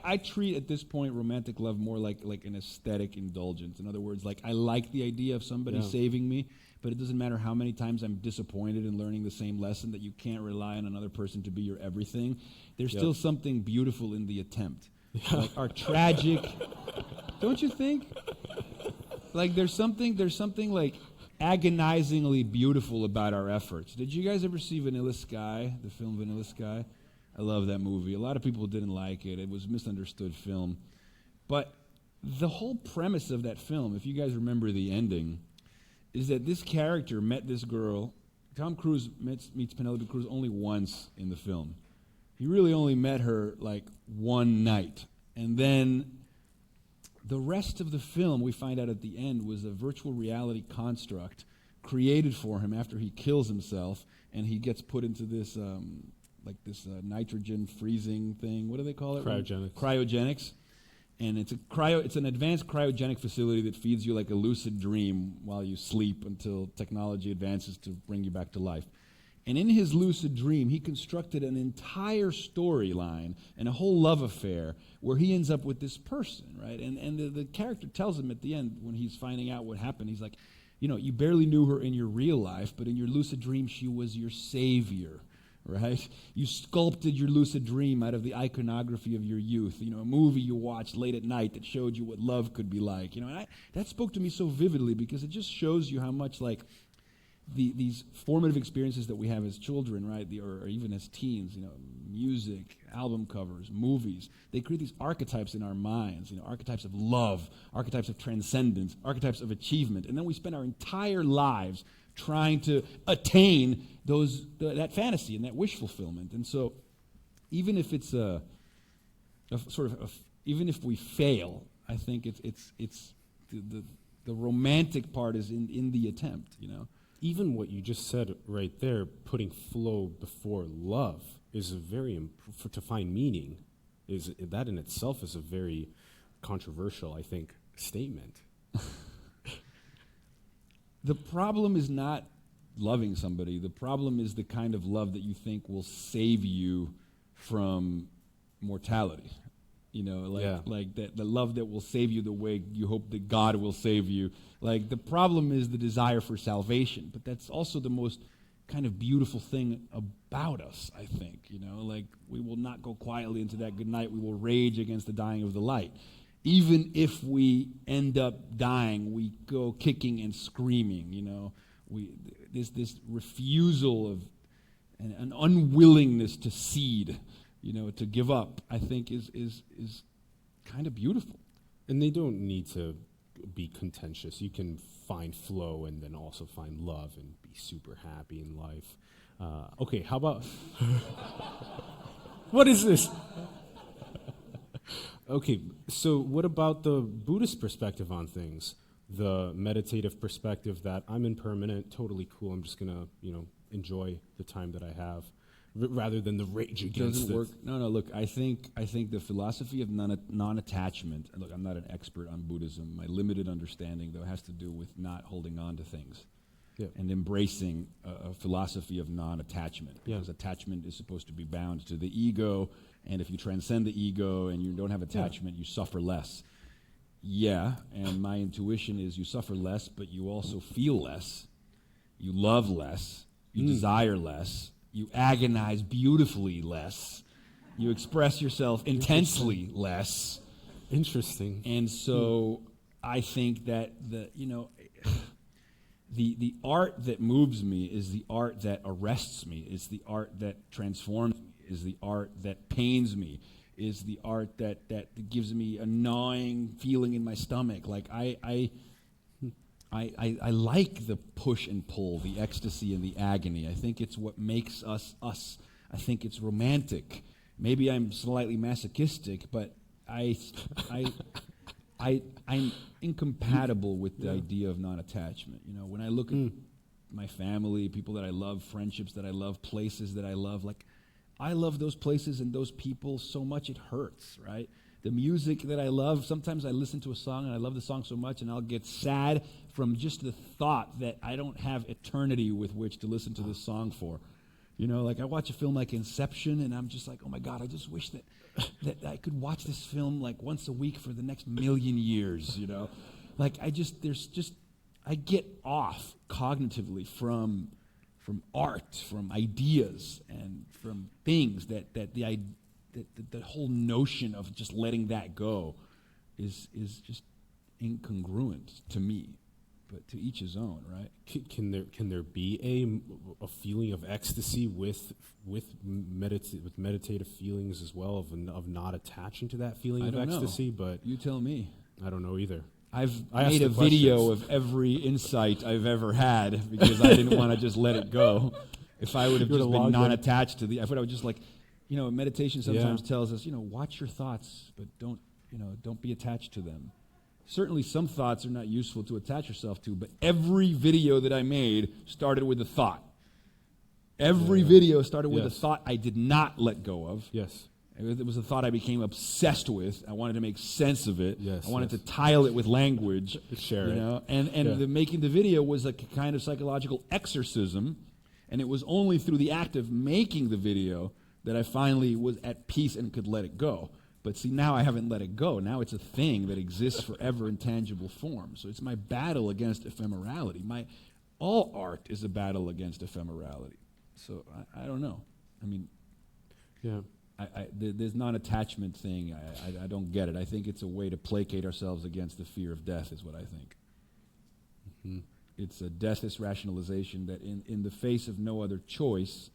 I treat at this point romantic love more like an aesthetic indulgence. In other words, like I like the idea of somebody saving me, but it doesn't matter how many times I'm disappointed in learning the same lesson that you can't rely on another person to be your everything. There's still something beautiful in the attempt. Like our tragic, don't you think? Like there's something like agonizingly beautiful about our efforts. Did you guys ever see Vanilla Sky, the film Vanilla Sky? I love that movie. A lot of people didn't like it. It was a misunderstood film. But the whole premise of that film, if you guys remember the ending, is that this character met this girl. Tom Cruise meets Penelope Cruz only once in the film. He really only met her like one night. And then the rest of the film, we find out at the end, was a virtual reality construct created for him after he kills himself, and he gets put into this nitrogen freezing thing. What do they call it? Cryogenics. And it's an advanced cryogenic facility that feeds you like a lucid dream while you sleep until technology advances to bring you back to life. And in his lucid dream, he constructed an entire storyline and a whole love affair where he ends up with this person, right? And the character tells him at the end when he's finding out what happened, he's like, you barely knew her in your real life, but in your lucid dream, she was your savior. Right? You sculpted your lucid dream out of the iconography of your youth. A movie you watched late at night that showed you what love could be like. And that spoke to me so vividly because it just shows you how much like these formative experiences that we have as children, right, or even as teens, music, album covers, movies, they create these archetypes in our minds, archetypes of love, archetypes of transcendence, archetypes of achievement. And then we spend our entire lives trying to attain that fantasy and that wish fulfillment. And so even if it's even if we fail, I think it's the romantic part is in the attempt, Even what you just said right there, putting flow before love, is a very to find meaning. Is that in itself is a very controversial, I think, statement. The problem is not loving somebody. The problem is the kind of love that you think will save you from mortality. Like that the love that will save you the way you hope that God will save you. Like the problem is the desire for salvation, but that's also the most kind of beautiful thing about us, I think. Like we will not go quietly into that good night. We will rage against the dying of the light. Even if we end up dying, we go kicking and screaming. This refusal of an unwillingness to cede, to give up, I think is kind of beautiful. And they don't need to be contentious. You can find flow and then also find love and be super happy in life. Okay, how about what is this? Okay, so what about the Buddhist perspective on things? The meditative perspective that I'm impermanent, totally cool. I'm just gonna, enjoy the time that I have, rather than the rage against it. Doesn't work. No. Look, I think the philosophy of non-attachment. Look, I'm not an expert on Buddhism. My limited understanding, though, has to do with not holding on to things. Yeah. And embracing a philosophy of non-attachment. Because attachment is supposed to be bound to the ego, and if you transcend the ego and you don't have attachment, you suffer less. Yeah, and my intuition is you suffer less, but you also feel less. You love less. You desire less. You agonize beautifully less. You express yourself intensely less. Interesting. And so I think that the art that moves me is the art that arrests me, is the art that transforms me, is the art that pains me, is the art that gives me a gnawing feeling in my stomach. Like I like the push and pull, the ecstasy and the agony. I think it's what makes us us. I think it's romantic. Maybe I'm slightly masochistic, but I'm incompatible with the idea of non-attachment. You know, when I look at my family, people that I love, friendships that I love, places that I love, like I love those places and those people so much it hurts, right? The music that I love, sometimes I listen to a song and I love the song so much and I'll get sad from just the thought that I don't have eternity with which to listen to this song for. You know, like I watch a film like Inception and I'm just like, oh my God, I just wish that I could watch this film like once a week for the next million years, you know? Like I get off cognitively from art, from ideas, and from things that the whole notion of just letting that go is just incongruent to me. But to each his own, right? Can there be a feeling of ecstasy with meditative feelings as well of not attaching to that feeling of ecstasy? But you tell me. I don't know either. I made a video of every insight I've ever had because I didn't want to just let it go. If I would have just been non-attached to I would have just like, you know, meditation sometimes tells us, you know, watch your thoughts, but don't be attached to them. Certainly some thoughts are not useful to attach yourself to, but every video that I made started with a thought. Every video started with a thought I did not let go of. Yes. It was a thought I became obsessed with. I wanted to make sense of it. Yes, I wanted to tile it with language. Share it. Know? And making the video was like a kind of psychological exorcism, and it was only through the act of making the video that I finally was at peace and could let it go. But see, now I haven't let it go. Now it's a thing that exists forever in tangible form. So it's my battle against ephemerality. All art is a battle against ephemerality. So I don't know. I mean, this non-attachment thing, I don't get it. I think it's a way to placate ourselves against the fear of death is what I think. Mm-hmm. It's a deathist rationalization that in the face of no other choice,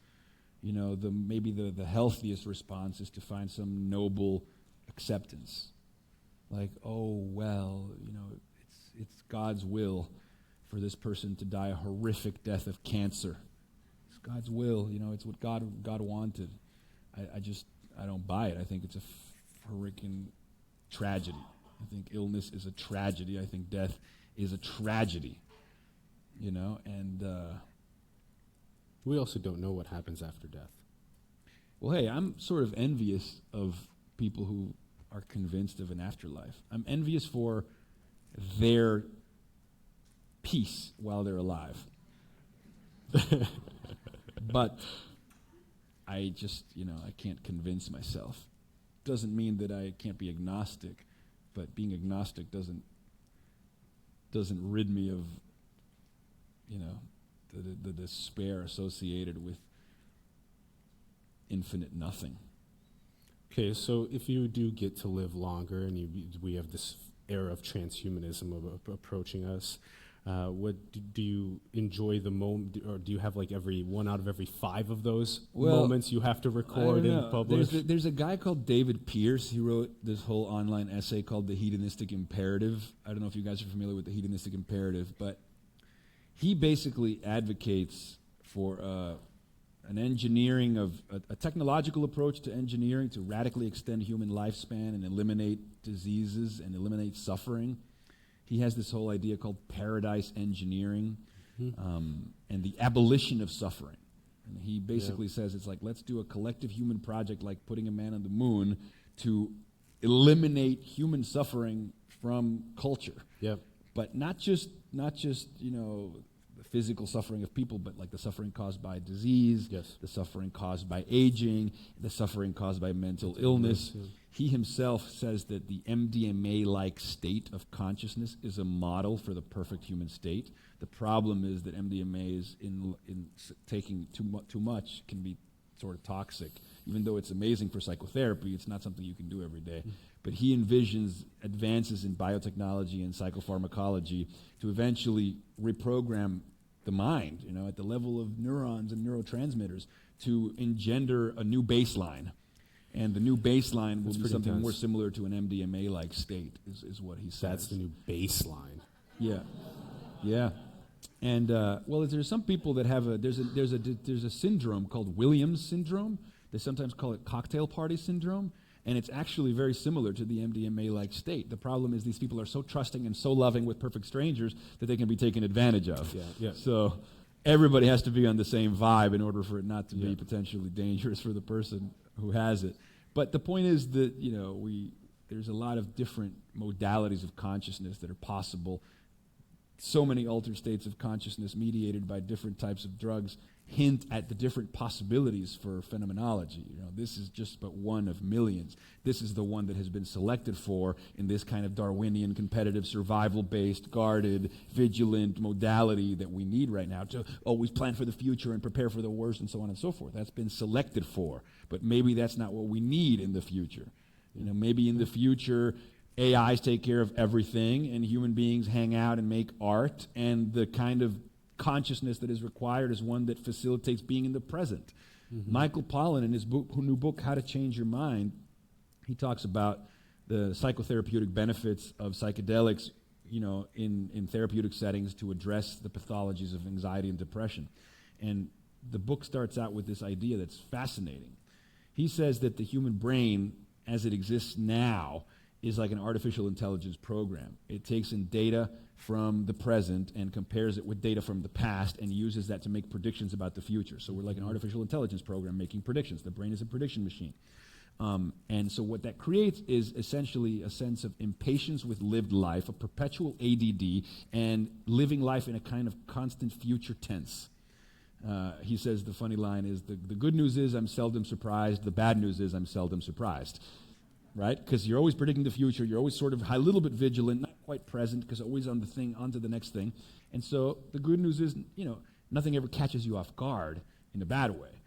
you know, maybe the healthiest response is to find some noble acceptance. Like, oh, well, you know, it's God's will for this person to die a horrific death of cancer. It's God's will, you know, it's what God wanted. I don't buy it. I think it's a freaking tragedy. I think illness is a tragedy. I think death is a tragedy, you know, and we also don't know what happens after death. Well, hey, I'm sort of envious of people who are convinced of an afterlife. I'm envious for their peace while they're alive. But I just, you know, I can't convince myself. Doesn't mean that I can't be agnostic, but being agnostic doesn't rid me of, you know, the despair associated with infinite nothing. Okay, so if you do get to live longer, and we have this era of transhumanism approaching us, do you enjoy the moment, or do you have like every one out of every 5 of those moments you have to record and publish? There's a guy called David Pierce. He wrote this whole online essay called The Hedonistic Imperative. I don't know if you guys are familiar with the Hedonistic Imperative, but he basically advocates for an engineering of a technological approach to engineering to radically extend human lifespan and eliminate diseases and eliminate suffering. He has this whole idea called paradise engineering, and the abolition of suffering. And he basically says it's like, let's do a collective human project like putting a man on the moon to eliminate human suffering from culture. Yep. But not just you know, the physical suffering of people, but like the suffering caused by disease, the suffering caused by aging, the suffering caused by mental illness. He himself says that the MDMA-like state of consciousness is a model for the perfect human state. The problem is that MDMA is in taking too much can be sort of toxic. Even though it's amazing for psychotherapy, it's not something you can do every day. But he envisions advances in biotechnology and psychopharmacology to eventually reprogram the mind, you know, at the level of neurons and neurotransmitters to engender a new baseline. And the new baseline will That's be pretty something more intense. similar to an MDMA-like state, is what he says. That's the new baseline. Yeah, yeah. And well, there's some people that have there's a syndrome called Williams syndrome. They sometimes call it cocktail party syndrome, and it's actually very similar to the MDMA-like state. The problem is these people are so trusting and so loving with perfect strangers that they can be taken advantage of. Yeah. So everybody has to be on the same vibe in order for it not to be potentially dangerous for the person who has it. But the point is that there's a lot of different modalities of consciousness that are possible. So many altered states of consciousness mediated by different types of drugs hint at the different possibilities for phenomenology. This is just but one of millions. This is the one that has been selected for in this kind of Darwinian, competitive, survival-based, guarded, vigilant modality that we need right now to always plan for the future and prepare for the worst and so on and so forth. That's been selected for. But maybe that's not what we need in the future. Maybe in the future, AIs take care of everything and human beings hang out and make art, and the kind of consciousness that is required is one that facilitates being in the present. Michael Pollan, in his new book, How to Change Your Mind, he talks about the psychotherapeutic benefits of psychedelics, in therapeutic settings to address the pathologies of anxiety and depression. And the book starts out with this idea that's fascinating. He says that the human brain, as it exists now, is like an artificial intelligence program. It takes in data from the present and compares it with data from the past and uses that to make predictions about the future. So we're like an artificial intelligence program making predictions. The brain is a prediction machine. And so what that creates is essentially a sense of impatience with lived life, a perpetual ADD, and living life in a kind of constant future tense. He says the funny line is, the good news is I'm seldom surprised, the bad news is I'm seldom surprised. Right? Because you're always predicting the future, you're always sort of a little bit vigilant, not quite present, because always on to the next thing. And so the good news is, nothing ever catches you off guard in a bad way.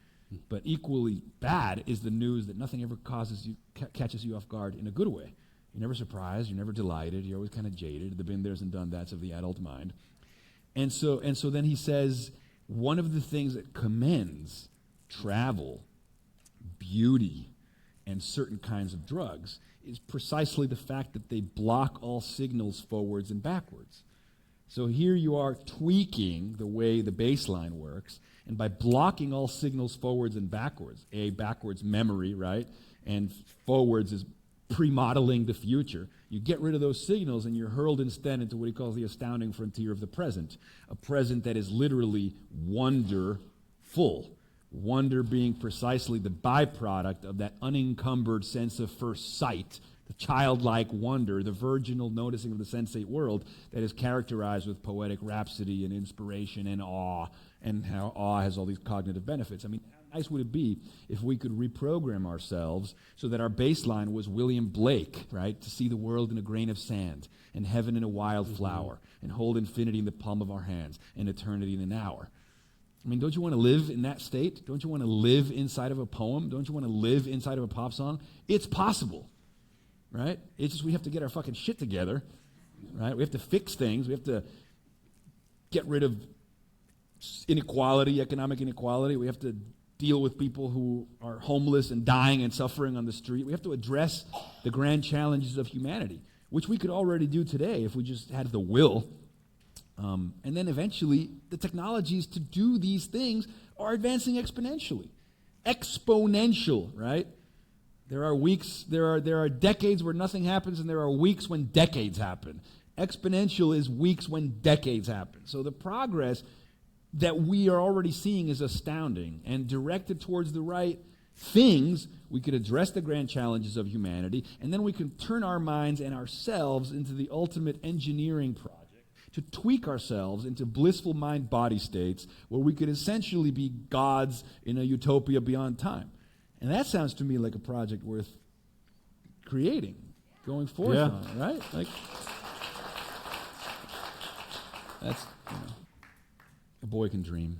But equally bad is the news that nothing ever catches you off guard in a good way. You're never surprised, you're never delighted, you're always kind of jaded, the been there's and done that's of the adult mind. And so then he says, one of the things that commends travel, beauty, and certain kinds of drugs is precisely the fact that they block all signals forwards and backwards. So here you are tweaking the way the baseline works, and by blocking all signals forwards and backwards, backwards memory, right, and forwards is pre-modeling the future, you get rid of those signals and you're hurled instead into what he calls the astounding frontier of the present, a present that is literally wonderful. Wonder being precisely the byproduct of that unencumbered sense of first sight, the childlike wonder, the virginal noticing of the sensate world that is characterized with poetic rhapsody and inspiration and awe, and how awe has all these cognitive benefits. I mean, how nice would it be if we could reprogram ourselves so that our baseline was William Blake, right? To see the world in a grain of sand, and heaven in a wildflower, and hold infinity in the palm of our hands, and eternity in an hour. I mean, don't you want to live in that state? Don't you want to live inside of a poem? Don't you want to live inside of a pop song? It's possible, right? It's just we have to get our fucking shit together, right? We have to fix things. We have to get rid of inequality, economic inequality. We have to deal with people who are homeless and dying and suffering on the street. We have to address the grand challenges of humanity, which we could already do today if we just had the will. And then eventually, the technologies to do these things are advancing exponentially. Exponential, right? There are weeks, there are decades where nothing happens, and there are weeks when decades happen. Exponential is weeks when decades happen. So the progress that we are already seeing is astounding, and directed towards the right things, we could address the grand challenges of humanity, and then we can turn our minds and ourselves into the ultimate engineering project to tweak ourselves into blissful mind-body states where we could essentially be gods in a utopia beyond time. And that sounds to me like a project worth creating, going forth on, right? Like, that's, a boy can dream.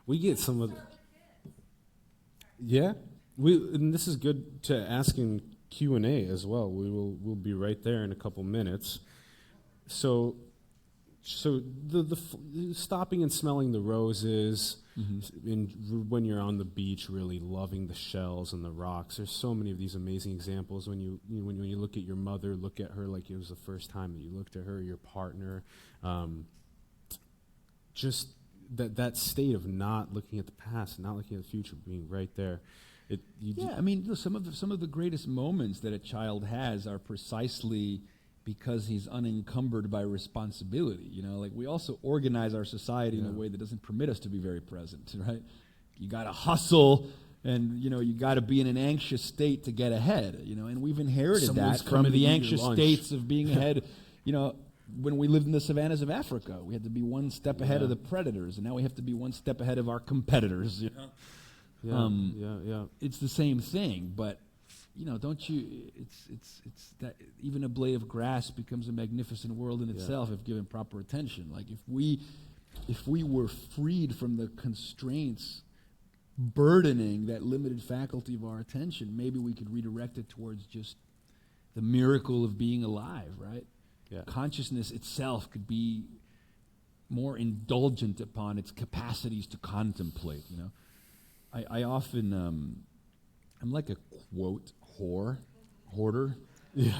We get some of and this is good to ask in Q&A as well. We'll be right there in a couple minutes. So So stopping and smelling the roses, when you're on the beach, really loving the shells and the rocks. There's so many of these amazing examples. When you look at your mother, look at her like it was the first time that you looked at her, your partner. Just that state of not looking at the past, not looking at the future, being right there. I mean, some of the greatest moments that a child has are precisely because he's unencumbered by responsibility. You know, like we also organize our society in a way that doesn't permit us to be very present, right? You got to hustle, and you know you got to be in an anxious state to get ahead. You know, and we've inherited that from the anxious states of being ahead. You know, when we lived in the savannas of Africa, we had to be one step ahead of the predators, and now we have to be one step ahead of our competitors. You know? It's the same thing, but you know, don't you? It's that even a blade of grass becomes a magnificent world in itself if given proper attention. Like if we were freed from the constraints burdening that limited faculty of our attention, maybe we could redirect it towards just the miracle of being alive, right? Yeah. Consciousness itself could be more indulgent upon its capacities to contemplate, you know. I often, I'm like a quote hoarder. Yeah.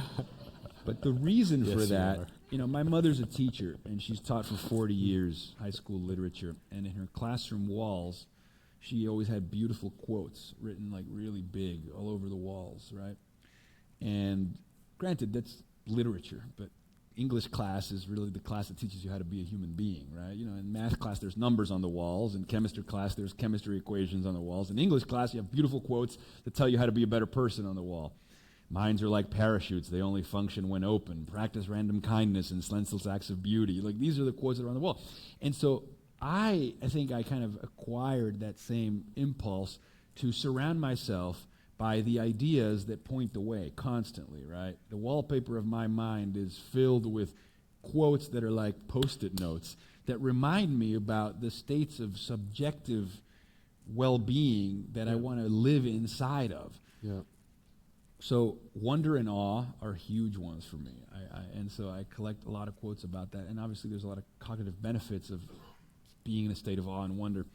But the reason for that, you know, my mother's a teacher, and she's taught for 40 years high school literature, and in her classroom walls, she always had beautiful quotes written like really big all over the walls, right? And granted, that's literature, but English class is really the class that teaches you how to be a human being, right? You know, in math class, there's numbers on the walls. In chemistry class, there's chemistry equations on the walls. In English class, you have beautiful quotes that tell you how to be a better person on the wall. Minds are like parachutes. They only function when open. Practice random kindness and senseless acts of beauty. Like, these are the quotes that are on the wall. And so I think I kind of acquired that same impulse to surround myself by the ideas that point the way constantly, right? The wallpaper of my mind is filled with quotes that are like Post-it notes that remind me about the states of subjective well-being that I want to live inside of. Yeah. So wonder and awe are huge ones for me. And so I collect a lot of quotes about that. And obviously there's a lot of cognitive benefits of being in a state of awe and wonder.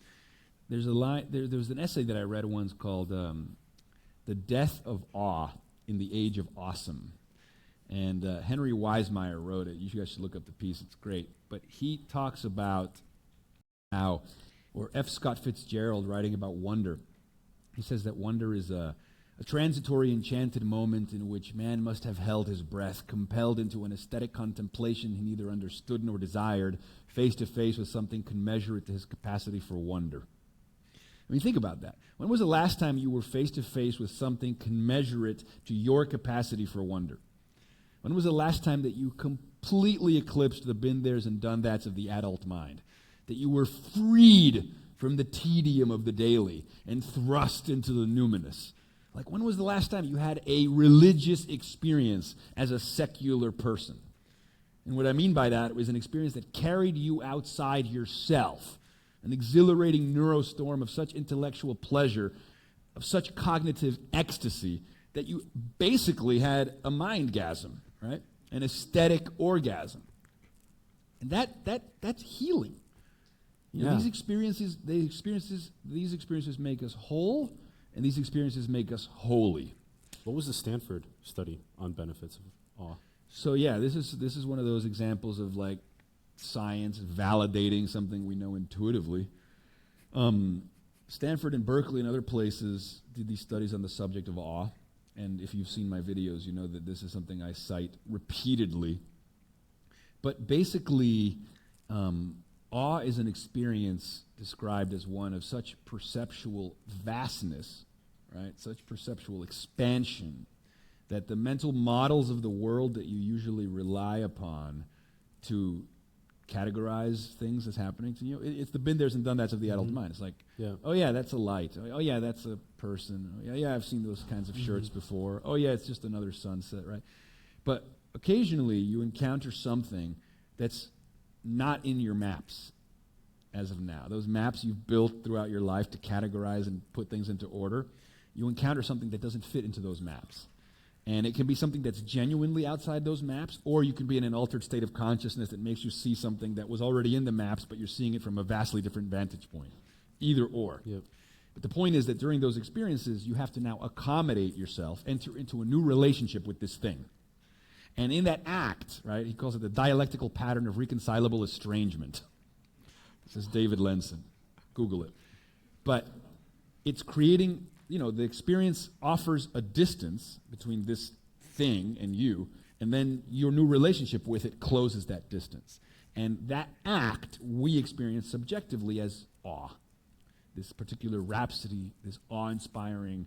There's a line, there's an essay that I read once called The Death of Awe in the Age of Awesome. And Henry Wisemeyer wrote it. You guys should look up the piece. It's great. But he talks about how, or F. Scott Fitzgerald writing about wonder, he says that wonder is a transitory enchanted moment in which man must have held his breath, compelled into an aesthetic contemplation he neither understood nor desired, face to face with something commensurate to his capacity for wonder. I mean, think about that. When was the last time you were face to face with something commensurate to your capacity for wonder? When was the last time that you completely eclipsed the been there's and done that's of the adult mind? That you were freed from the tedium of the daily and thrust into the numinous? Like, when was the last time you had a religious experience as a secular person? And what I mean by that was an experience that carried you outside yourself, an exhilarating neurostorm of such intellectual pleasure, of such cognitive ecstasy, that you basically had a mindgasm, right? An aesthetic orgasm. And that's healing. You know, these experiences make us whole, and these experiences make us holy. What was the Stanford study on benefits of awe? So yeah, this is one of those examples of like science validating something we know intuitively. Stanford and Berkeley and other places did these studies on the subject of awe. And if you've seen my videos, you know that this is something I cite repeatedly. But basically, awe is an experience described as one of such perceptual vastness, right? Such perceptual expansion that the mental models of the world that you usually rely upon to categorize things that's happening to you, it's the been there's and done that's of the adult mind. It's like, oh yeah, that's a light. Oh yeah, that's a person. Oh, yeah, I've seen those kinds of shirts before. Oh yeah, it's just another sunset, right? But occasionally you encounter something that's not in your maps as of now. Those maps you've built throughout your life to categorize and put things into order, you encounter something that doesn't fit into those maps. And it can be something that's genuinely outside those maps, or you can be in an altered state of consciousness that makes you see something that was already in the maps, but you're seeing it from a vastly different vantage point. Either or. Yep. But the point is that during those experiences, you have to now accommodate yourself, enter into a new relationship with this thing. And in that act, right, he calls it the dialectical pattern of reconcilable estrangement. This is David Lenson. Google it. But it's creating, the experience offers a distance between this thing and you, and then your new relationship with it closes that distance. And that act we experience subjectively as awe. This particular rhapsody, this awe-inspiring,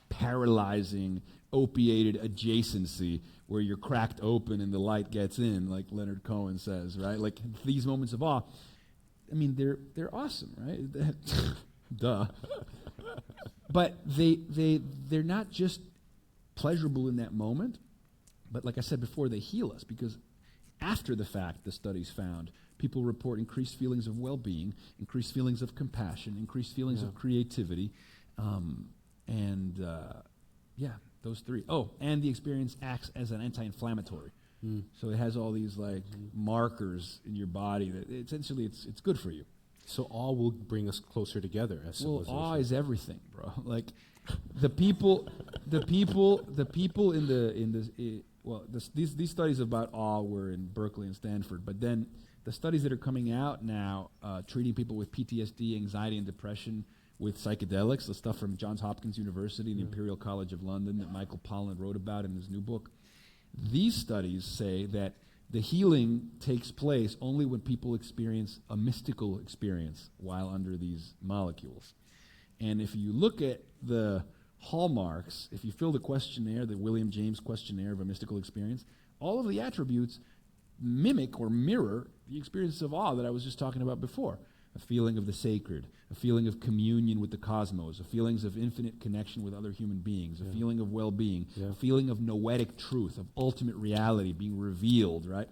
paralyzing, opiated adjacency where you're cracked open and the light gets in, like Leonard Cohen says, right? Like these moments of awe, I mean, they're awesome, right? Duh. But they're not just pleasurable in that moment, but like I said before, they heal us, because after the fact, the studies found, people report increased feelings of well-being, increased feelings of compassion, increased feelings of creativity, those three. Oh, and the experience acts as an anti-inflammatory. So it has all these markers in your body that essentially it's good for you. So awe will bring us closer together as civilization. Well, awe is everything, bro. Like the people these studies about awe were in Berkeley and Stanford, but then the studies that are coming out now, treating people with PTSD, anxiety, and depression with psychedelics, the stuff from Johns Hopkins University and the Imperial College of London that Michael Pollan wrote about in his new book. These studies say that the healing takes place only when people experience a mystical experience while under these molecules. And if you look at the hallmarks, if you fill the questionnaire, the William James questionnaire of a mystical experience, all of the attributes mimic or mirror the experience of awe that I was just talking about before. A feeling of the sacred, a feeling of communion with the cosmos, a feelings of infinite connection with other human beings, a feeling of well-being, a feeling of noetic truth, of ultimate reality being revealed, right?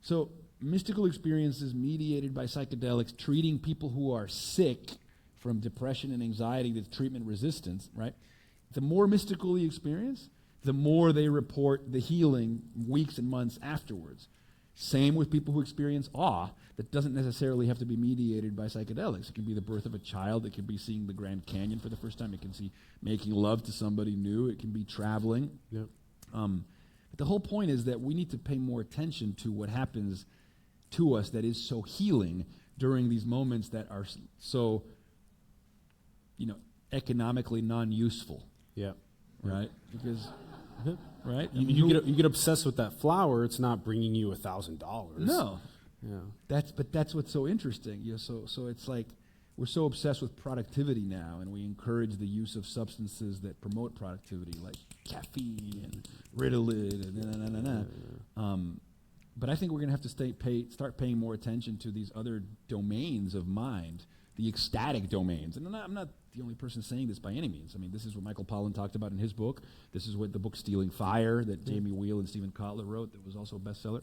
So mystical experiences mediated by psychedelics, treating people who are sick from depression and anxiety with treatment resistance, right? The more mystical the experience, the more they report the healing weeks and months afterwards. Same with people who experience awe. That doesn't necessarily have to be mediated by psychedelics. It can be the birth of a child. It can be seeing the Grand Canyon for the first time. It can be making love to somebody new. It can be traveling. Yep. But the whole point is that we need to pay more attention to what happens to us that is so healing during these moments that are so, economically non-useful. Yeah. Right? Because, right? You get obsessed with that flower. It's not bringing you $1,000. No. Yeah. That's what's so interesting. So it's like we're so obsessed with productivity now, and we encourage the use of substances that promote productivity, like caffeine and Ritalin and but I think we're going to have to start paying more attention to these other domains of mind, the ecstatic domains. And I'm not the only person saying this by any means. I mean, this is what Michael Pollan talked about in his book. This is what the book Stealing Fire that Jamie Wheel and Stephen Kotler wrote that was also a bestseller.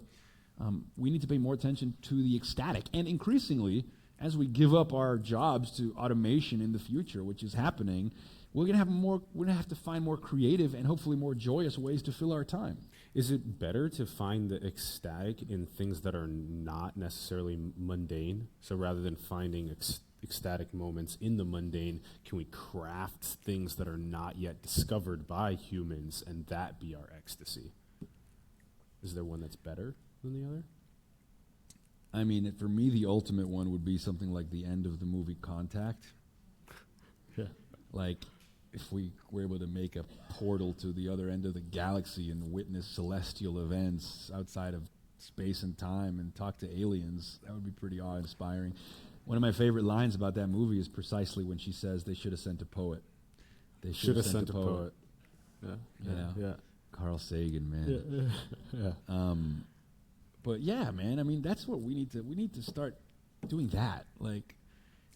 We need to pay more attention to the ecstatic. And increasingly, as we give up our jobs to automation in the future, which is happening, we're going to have to find more creative and hopefully more joyous ways to fill our time. Is it better to find the ecstatic in things that are not necessarily mundane? So rather than finding ecstatic moments in the mundane, can we craft things that are not yet discovered by humans and that be our ecstasy? Is there one that's better than the other? I mean, for me, the ultimate one would be something like the end of the movie Contact. Yeah. Like, if we were able to make a portal to the other end of the galaxy and witness celestial events outside of space and time and talk to aliens, that would be pretty awe-inspiring. One of my favorite lines about that movie is precisely when she says they should have sent a poet. They should have sent a poet. Yeah. Carl Sagan, man. Yeah. But yeah, man, I mean, that's what we need to start doing that. Like,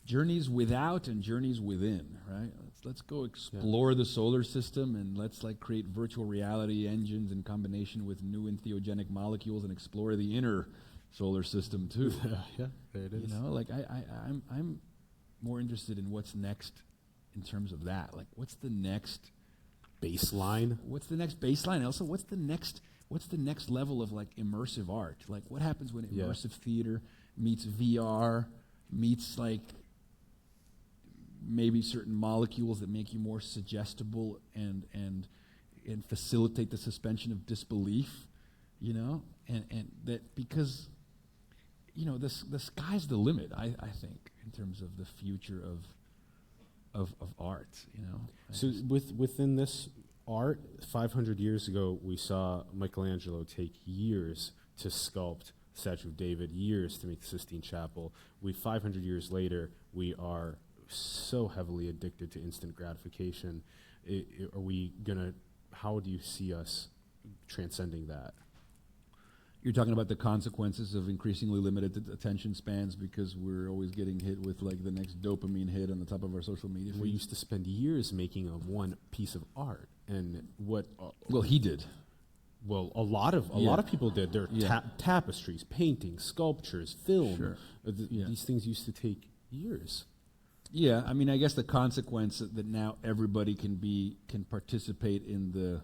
journeys without and journeys within, right? Let's go explore the solar system, and let's create virtual reality engines in combination with new entheogenic molecules and explore the inner solar system too. Yeah, there it is. I'm more interested in what's next in terms of that. Like, what's the next baseline? What's the next baseline? Also, what's the next level of like immersive art? Like what happens when immersive theater meets VR, meets like maybe certain molecules that make you more suggestible and facilitate the suspension of disbelief, you know? And that because, you know, the sky's the limit, I think, in terms of the future of art, you know? So within this art, 500 years ago, we saw Michelangelo take years to sculpt the Statue of David, years to make the Sistine Chapel. 500 years later, we are so heavily addicted to instant gratification. Are we gonna, how do you see us transcending that? You're talking about the consequences of increasingly limited attention spans because we're always getting hit with like the next dopamine hit on the top of our social media feed. We used to spend years making one piece of art, and what? Well, he did. Well, a lot of people did. There are tapestries, paintings, sculptures, film. Sure. These things used to take years. Yeah, I mean, I guess the consequence that now everybody can participate in the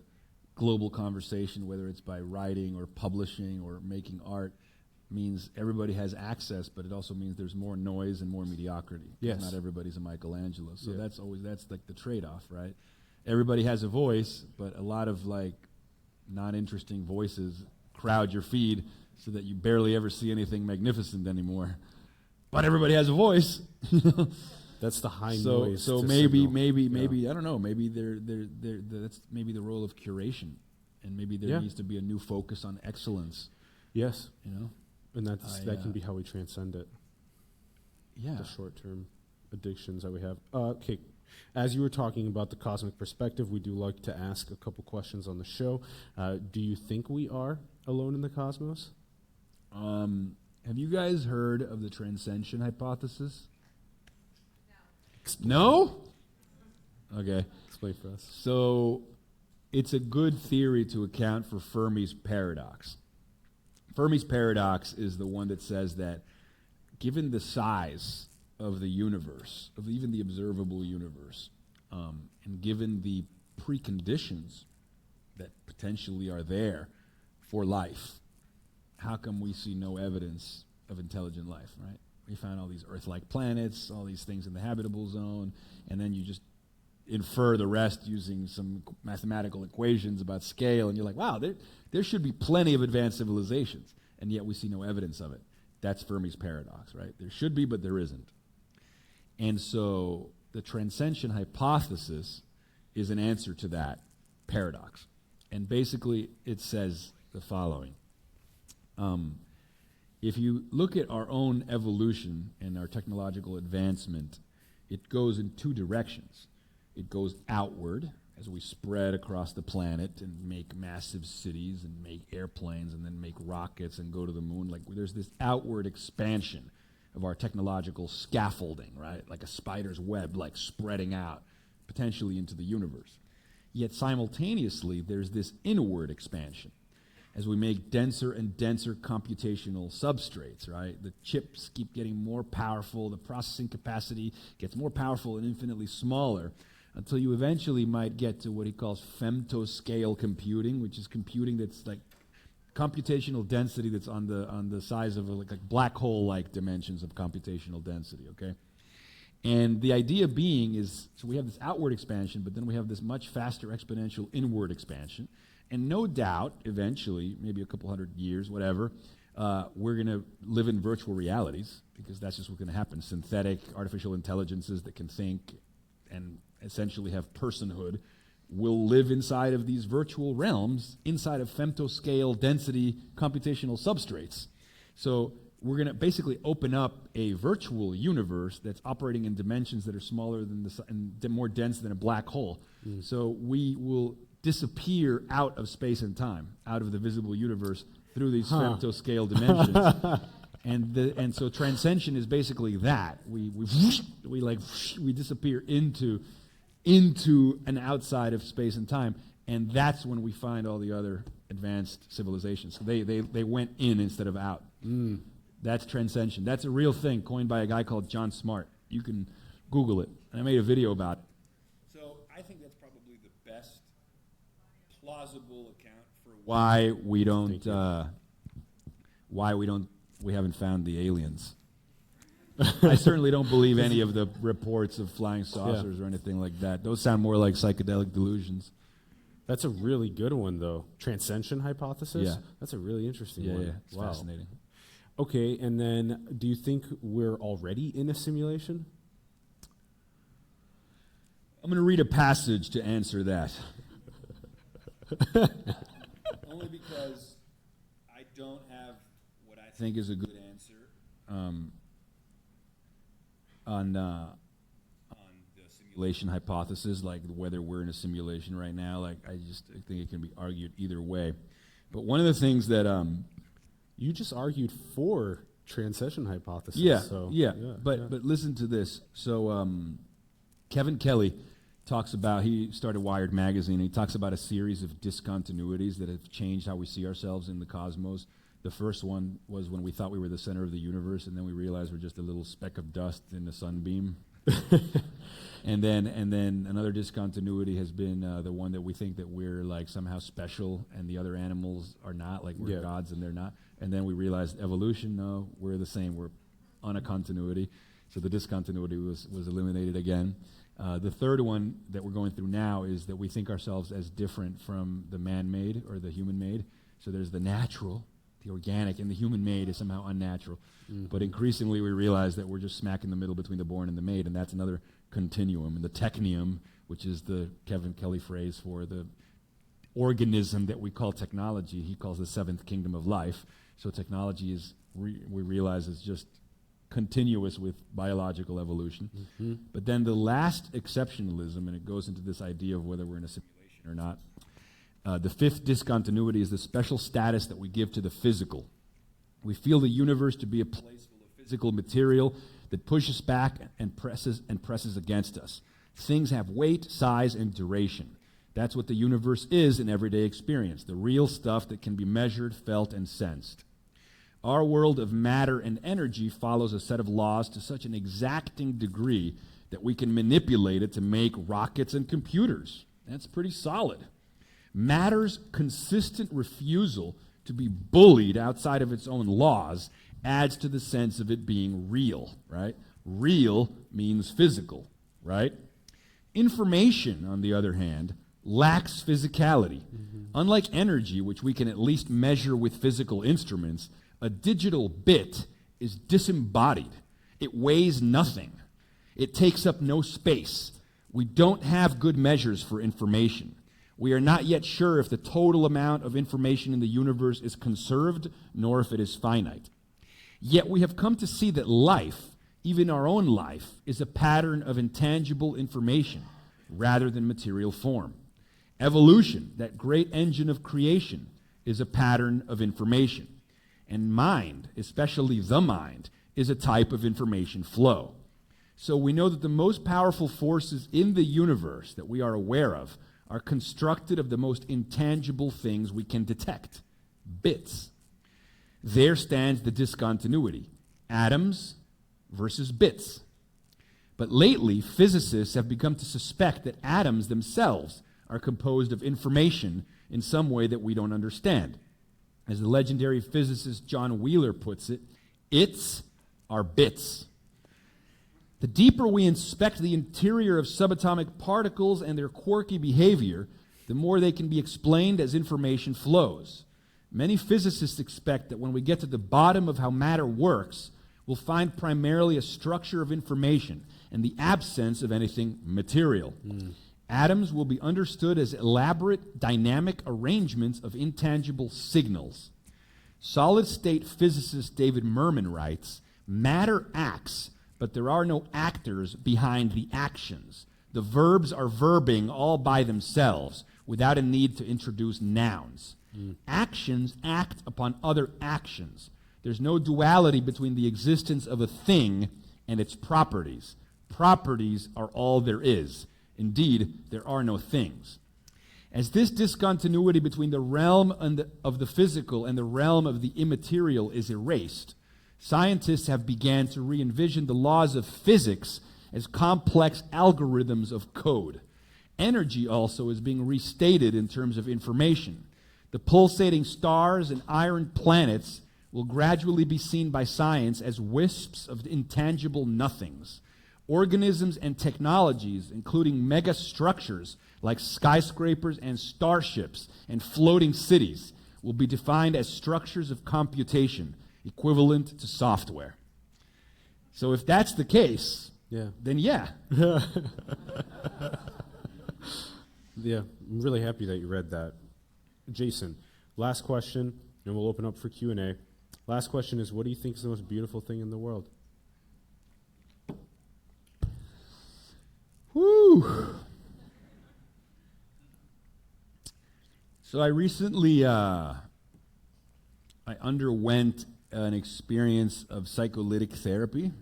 global conversation, whether it's by writing or publishing or making art, means everybody has access, but it also means there's more noise and more mediocrity. Yes. Not everybody's a Michelangelo. So that's like the trade-off, right? Everybody has a voice, but a lot of like non-interesting voices crowd your feed so that you barely ever see anything magnificent anymore. But everybody has a voice. That's the high noise. So maybe I don't know. Maybe that's maybe the role of curation, and maybe there needs to be a new focus on excellence. Yes, you know, and that can be how we transcend it. Yeah, the short-term addictions that we have. Okay, as you were talking about the cosmic perspective, we do like to ask a couple questions on the show. Do you think we are alone in the cosmos? Have you guys heard of the transcension hypothesis? No? Okay. Explain for us. So it's a good theory to account for Fermi's paradox. Fermi's paradox is the one that says that given the size of the universe, of even the observable universe, and given the preconditions that potentially are there for life, how come we see no evidence of intelligent life, right? We found all these Earth-like planets, all these things in the habitable zone, and then you just infer the rest using some mathematical equations about scale, and you're like, wow, there should be plenty of advanced civilizations, and yet we see no evidence of it. That's Fermi's paradox, right? There should be, but there isn't. And so the transcension hypothesis is an answer to that paradox. And basically it says the following. If you look at our own evolution and our technological advancement, it goes in two directions. It goes outward as we spread across the planet and make massive cities and make airplanes and then make rockets and go to the moon. Like there's this outward expansion of our technological scaffolding, right? Like a spider's web, like spreading out potentially into the universe. Yet simultaneously, there's this inward expansion as we make denser and denser computational substrates, right? The chips keep getting more powerful, the processing capacity gets more powerful and infinitely smaller until you eventually might get to what he calls femtoscale computing, which is computing that's like computational density that's on the size of like black hole-like dimensions of computational density, okay? And the idea being is, so we have this outward expansion, but then we have this much faster exponential inward expansion. And no doubt, eventually, maybe a couple hundred years, whatever, we're going to live in virtual realities because that's just what's going to happen. Synthetic artificial intelligences that can think and essentially have personhood will live inside of these virtual realms, inside of femtoscale density computational substrates. So we're going to basically open up a virtual universe that's operating in dimensions that are smaller than and more dense than a black hole. So we will disappear out of space and time, out of the visible universe through these femtoscale dimensions. And so transcension is basically that. We disappear into an outside of space and time, and that's when we find all the other advanced civilizations. So they went in instead of out. That's transcension. That's a real thing coined by a guy called John Smart. You can Google it. And I made a video about it. So I think that's probably the best plausible account for why we haven't found the aliens. I certainly don't believe any of the reports of flying saucers or anything like that. Those sound more like psychedelic delusions. That's a really good one, though. Transcension hypothesis? Yeah. That's a really interesting one. Yeah, it's fascinating. Okay, and then do you think we're already in a simulation? I'm going to read a passage to answer that. Only because I don't have what I think is a good answer on the simulation hypothesis, like whether we're in a simulation right now. Like I think it can be argued either way. But one of the things that You just argued for transcension hypothesis. But listen to this. So Kevin Kelly talks about, he started Wired magazine, and he talks about a series of discontinuities that have changed how we see ourselves in the cosmos. The first one was when we thought we were the center of the universe, and then we realized we're just a little speck of dust in the sunbeam. And then another discontinuity has been the one that we think that we're like somehow special and the other animals are not, like we're gods and they're not. And then we realized evolution, no, we're the same, we're on a continuity. So the discontinuity was eliminated again. The third one that we're going through now is that we think ourselves as different from the man-made or the human-made. So there's the natural, the organic, and the human-made is somehow unnatural. Mm-hmm. But increasingly we realize that we're just smack in the middle between the born and the made, and that's another continuum. And the technium, which is the Kevin Kelly phrase for the organism that we call technology, he calls the seventh kingdom of life. So technology is, we realize, is just continuous with biological evolution. Mm-hmm. But then the last exceptionalism, and it goes into this idea of whether we're in a simulation or not, the fifth discontinuity is the special status that we give to the physical. We feel the universe to be a place full of physical material that pushes back and presses against us. Things have weight, size, and duration. That's what the universe is in everyday experience, the real stuff that can be measured, felt, and sensed. Our world of matter and energy follows a set of laws to such an exacting degree that we can manipulate it to make rockets and computers. That's pretty solid. Matter's consistent refusal to be bullied outside of its own laws adds to the sense of it being real, right? Real means physical, right? Information, on the other hand, lacks physicality. Mm-hmm. Unlike energy, which we can at least measure with physical instruments, a digital bit is disembodied. It weighs nothing. It takes up no space. We don't have good measures for information. We are not yet sure if the total amount of information in the universe is conserved, nor if it is finite. Yet we have come to see that life, even our own life, is a pattern of intangible information rather than material form. Evolution, that great engine of creation, is a pattern of information. And mind, especially the mind, is a type of information flow. So we know that the most powerful forces in the universe that we are aware of are constructed of the most intangible things we can detect, bits. There stands the discontinuity, atoms versus bits. But lately, physicists have begun to suspect that atoms themselves are composed of information in some way that we don't understand. As the legendary physicist John Wheeler puts it, its are bits. The deeper we inspect the interior of subatomic particles and their quirky behavior, the more they can be explained as information flows. Many physicists expect that when we get to the bottom of how matter works, we'll find primarily a structure of information and the absence of anything material. Atoms will be understood as elaborate, dynamic arrangements of intangible signals. Solid-state physicist David Mermin writes, matter acts, but there are no actors behind the actions. The verbs are verbing all by themselves without a need to introduce nouns. Actions act upon other actions. There's no duality between the existence of a thing and its properties. Properties are all there is. Indeed, there are no things. As this discontinuity between the realm of the physical and the realm of the immaterial is erased, scientists have begun to re-envision the laws of physics as complex algorithms of code. Energy also is being restated in terms of information. The pulsating stars and iron planets will gradually be seen by science as wisps of intangible nothings. Organisms and technologies, including mega structures like skyscrapers and starships and floating cities, will be defined as structures of computation, equivalent to software. So if that's the case, then yeah. Yeah, I'm really happy that you read that. Jason, last question, and we'll open up for Q&A. Last question is, what do you think is the most beautiful thing in the world? Whew. So I recently, I underwent an experience of psycholytic therapy,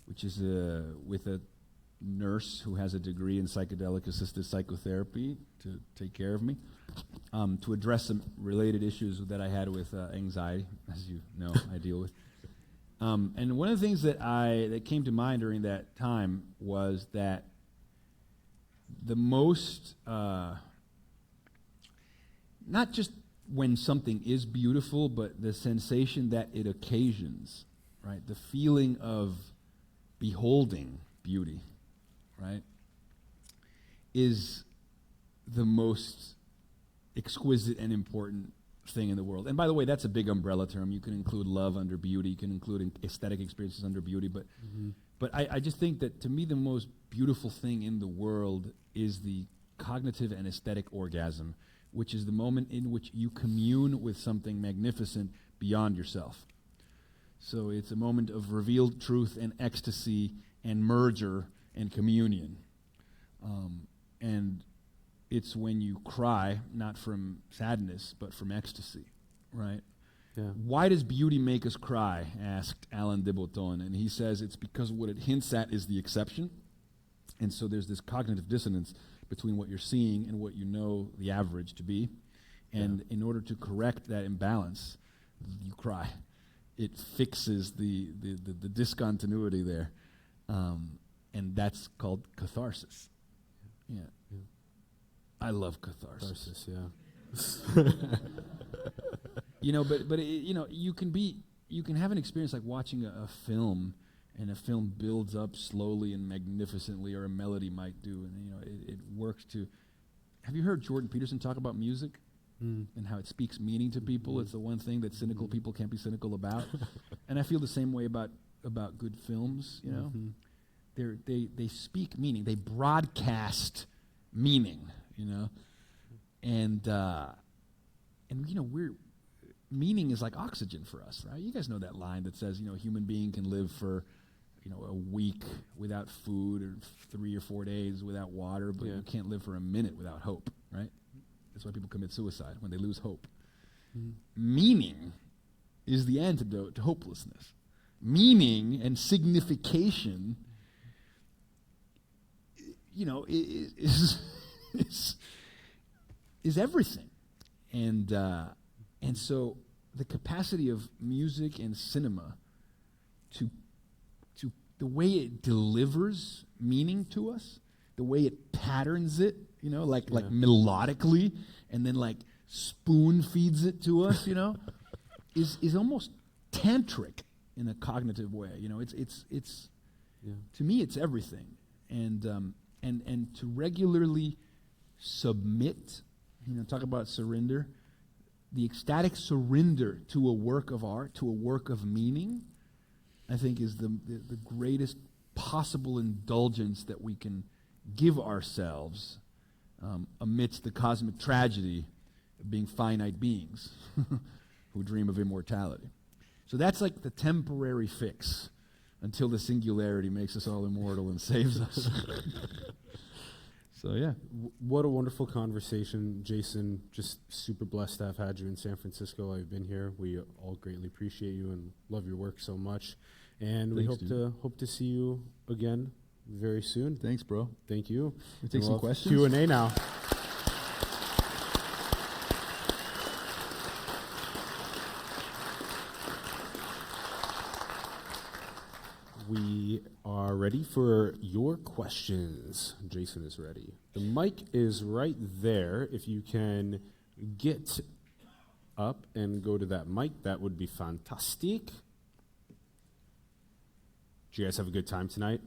which is with a nurse who has a degree in psychedelic-assisted psychotherapy to take care of me, to address some related issues that I had with anxiety, as you know, I deal with. And one of the things that came to mind during that time was that the most, not just when something is beautiful, but the sensation that it occasions, right? The feeling of beholding beauty, right, is the most exquisite and important thing in the world. And by the way, that's a big umbrella term. You can include love under beauty. You can include aesthetic experiences under beauty. But I just think that, to me, the most beautiful thing in the world is the cognitive and aesthetic orgasm, which is the moment in which you commune with something magnificent beyond yourself. So it's a moment of revealed truth and ecstasy and merger and communion. And it's when you cry, not from sadness, but from ecstasy, right? Yeah. Why does beauty make us cry? Asked Alain de Botton. And he says it's because what it hints at is the exception. And so there's this cognitive dissonance between what you're seeing and what you know the average to be. And in order to correct that imbalance, you cry. It fixes the discontinuity there. And that's called catharsis. Yeah. I love catharsis. Yeah. You know, but you can have an experience like watching a film, and a film builds up slowly and magnificently, or a melody might do, and it works to. Have you heard Jordan Peterson talk about music and how it speaks meaning to people? It's the one thing that cynical people can't be cynical about, and I feel the same way about good films. You know, they speak meaning, they broadcast meaning. You know, and meaning is like oxygen for us, right? You guys know that line that says, a human being can live for, a week without food, or 3 or 4 days without water, but you can't live for a minute without hope, right? That's why people commit suicide, when they lose hope. Meaning is the antidote to hopelessness. Meaning and signification, is everything. And so the capacity of music and cinema to the way it delivers meaning to us, the way it patterns it, like melodically, and then like spoon feeds it to us, is almost tantric in a cognitive way. It's to me it's everything. And to regularly submit, talk about surrender, the ecstatic surrender to a work of art, to a work of meaning, I think is the greatest possible indulgence that we can give ourselves amidst the cosmic tragedy of being finite beings who dream of immortality. So that's like the temporary fix until the singularity makes us all immortal and saves us. So yeah. What a wonderful conversation, Jason. Just super blessed to have had you in San Francisco. I've been here. We all greatly appreciate you and love your work so much. And we hope to see you again very soon. Thanks, bro. Thank you. We take some questions. Q&A now. We are ready for your questions. Jason is ready. The mic is right there. If you can get up and go to that mic, that would be fantastic. Did you guys have a good time tonight?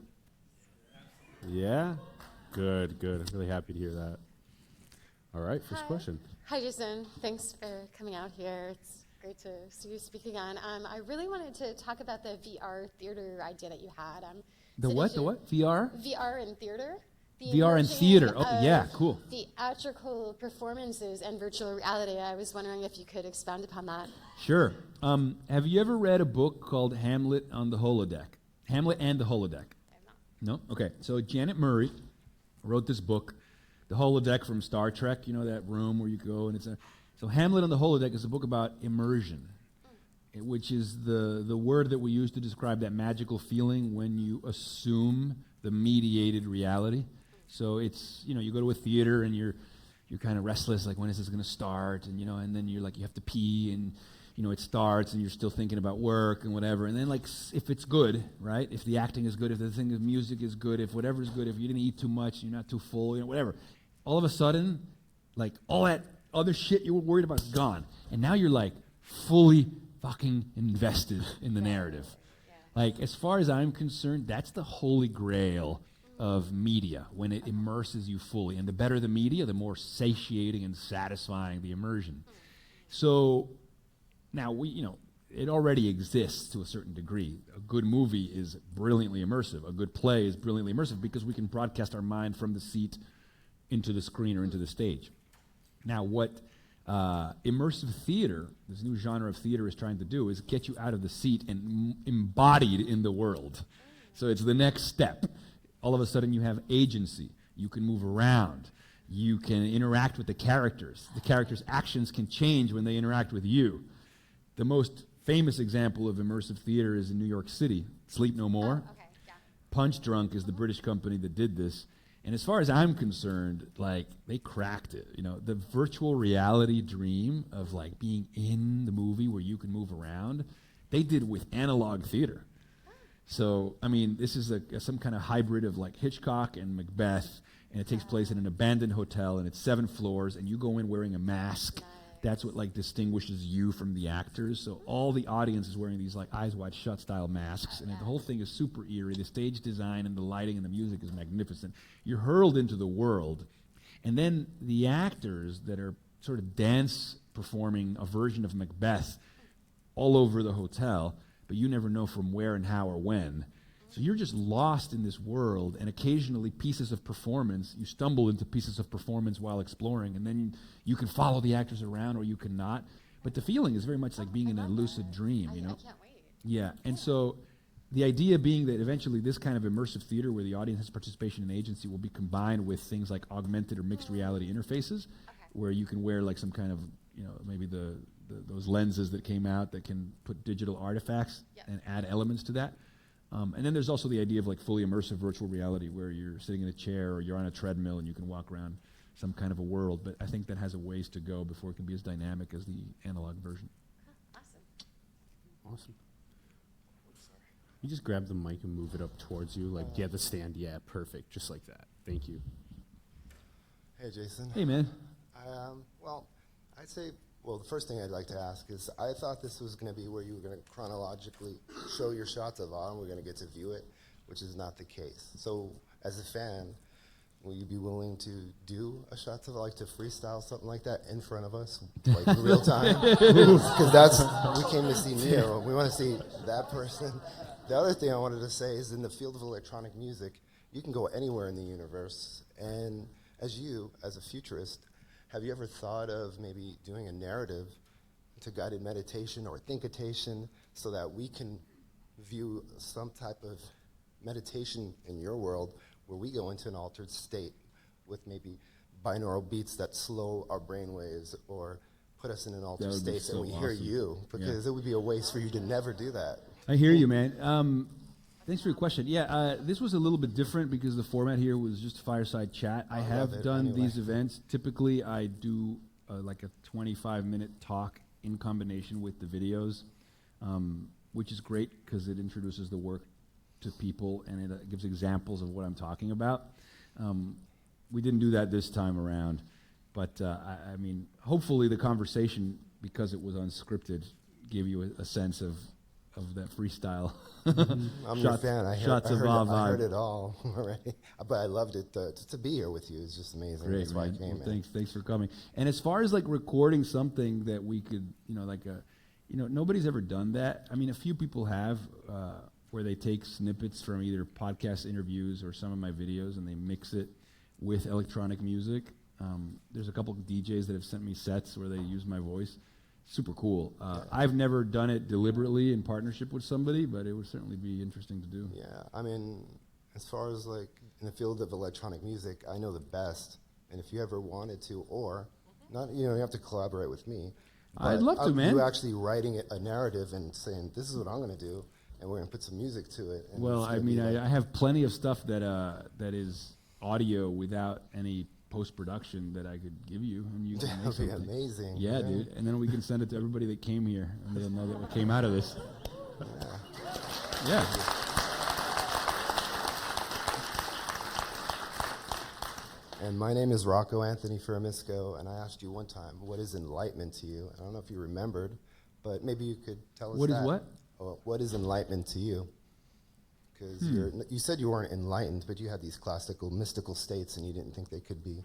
Yeah? Good, good. I'm really happy to hear that. All right, first question. Hi, Jason. Thanks for coming out here. It's great to see you speak again. I really wanted to talk about the VR theater idea that you had. The what? The what? VR? VR and theater. The VR and theater. Oh, yeah, cool. Theatrical performances and virtual reality. I was wondering if you could expound upon that. Sure. Have you ever read a book called Hamlet on the Holodeck? Hamlet and the Holodeck? I have not. No? Okay. So Janet Murray wrote this book, The Holodeck from Star Trek, you know, that room where you go and so Hamlet on the Holodeck is a book about immersion, which is the word that we use to describe that magical feeling when you assume the mediated reality. So it's, you know, you go to a theater and you're kind of restless, like when is this going to start? And, you know, and then you're like, you have to pee and, you know, it starts and you're still thinking about work and whatever. And then like, if it's good, right? If the acting is good, if the thing of music is good, if whatever is good, if you didn't eat too much, you're not too full, you know, whatever. All of a sudden, like all that other shit you were worried about is gone. And now you're like fully fucking invested in the narrative. Yeah. Like as far as I'm concerned, that's the holy grail of media, when it immerses you fully. And the better the media, the more satiating and satisfying the immersion. So now it already exists to a certain degree. A good movie is brilliantly immersive. A good play is brilliantly immersive because we can broadcast our mind from the seat into the screen or into the stage. Now what immersive theater, this new genre of theater, is trying to do is get you out of the seat and embodied in the world. So it's the next step. All of a sudden you have agency. You can move around. You can interact with the characters. The characters' actions can change when they interact with you. The most famous example of immersive theater is in New York City, Sleep No More. Oh, okay, yeah. Punch Drunk is the British company that did this. And as far as I'm concerned, like, they cracked it. You know, the virtual reality dream of, like, being in the movie where you can move around, they did with analog theater. So, I mean, this is some kind of hybrid of, like, Hitchcock and Macbeth, and it takes place in an abandoned hotel, and it's 7 floors, and you go in wearing a mask. Nice. That's what, like, distinguishes you from the actors. So all the audience is wearing these, like, eyes wide shut style masks, and the whole thing is super eerie. The stage design and the lighting and the music is magnificent. You're hurled into the world, and then the actors that are sort of dance performing a version of Macbeth all over the hotel, but you never know from where and how or when. So you're just lost in this world, and occasionally pieces of performance, you stumble into pieces of performance while exploring, and then you can follow the actors around or you cannot. But the feeling is very much like being in a lucid dream, you know? I can't wait. Yeah, and so the idea being that eventually this kind of immersive theater where the audience has participation and agency will be combined with things like augmented or mixed reality interfaces, where you can wear like some kind of, you know, maybe those lenses that came out that can put digital artifacts and add elements to that. And then there's also the idea of like fully immersive virtual reality where you're sitting in a chair or you're on a treadmill and you can walk around some kind of a world. But I think that has a ways to go before it can be as dynamic as the analog version. Awesome. You just grab the mic and move it up towards you, like, yeah, the stand, yeah, perfect, just like that. Thank you. Hey, Jason. Hey, man. I'd say, the first thing I'd like to ask is, I thought this was going to be where you were going to chronologically show your shots of awe and we're going to get to view it, which is not the case. So, as a fan, will you be willing to do a shot of, like, to freestyle something like that in front of us, like in real time? Because we came to see Neo. We want to see that person. The other thing I wanted to say is in the field of electronic music, you can go anywhere in the universe. And as a futurist, have you ever thought of maybe doing a narrative to guided meditation or thinkitation so that we can view some type of meditation in your world where we go into an altered state with maybe binaural beats that slow our brain waves or put us in an altered state so and we hear you? Because it would be a waste for you to never do that. I hear you, man. Thanks for your question. Yeah, this was a little bit different because the format here was just fireside chat. I have done these events. Typically, I do like a 25-minute talk in combination with the videos, which is great because it introduces the work to people, and it gives examples of what I'm talking about. We didn't do that this time around, but I mean, hopefully the conversation, because it was unscripted, gave you a sense of that freestyle. I'm your fan. I heard vibe. it all already, but I loved it. To be here with you is just amazing. Great, That's why I man. came. Well, thanks for coming. And as far as like recording something that we could, nobody's ever done that. I mean, a few people have, where they take snippets from either podcast interviews or some of my videos and they mix it with electronic music. There's a couple of DJs that have sent me sets where they use my voice. Super cool. I've never done it deliberately in partnership with somebody, but it would certainly be interesting to do. Yeah, I mean, as far as like in the field of electronic music, I know the best. And if you ever wanted to, or not, you have to collaborate with me. I'd love to, man. You actually writing a narrative and saying, this is what I'm going to do, and we're going to put some music to it. And well, I mean, I have plenty of stuff that is audio without any post-production that I could give you, and you can make That would be something. amazing. Yeah, dude. And then we can send it to everybody that came here, and they'll know that what came out of this. Yeah. And my name is Rocco Anthony Fermisco, and I asked you one time, what is enlightenment to you? I don't know if you remembered, but maybe you could tell us What that. is what? Oh, what is enlightenment to you? Because you said you weren't enlightened, but you had these classical mystical states, and you didn't think they could be,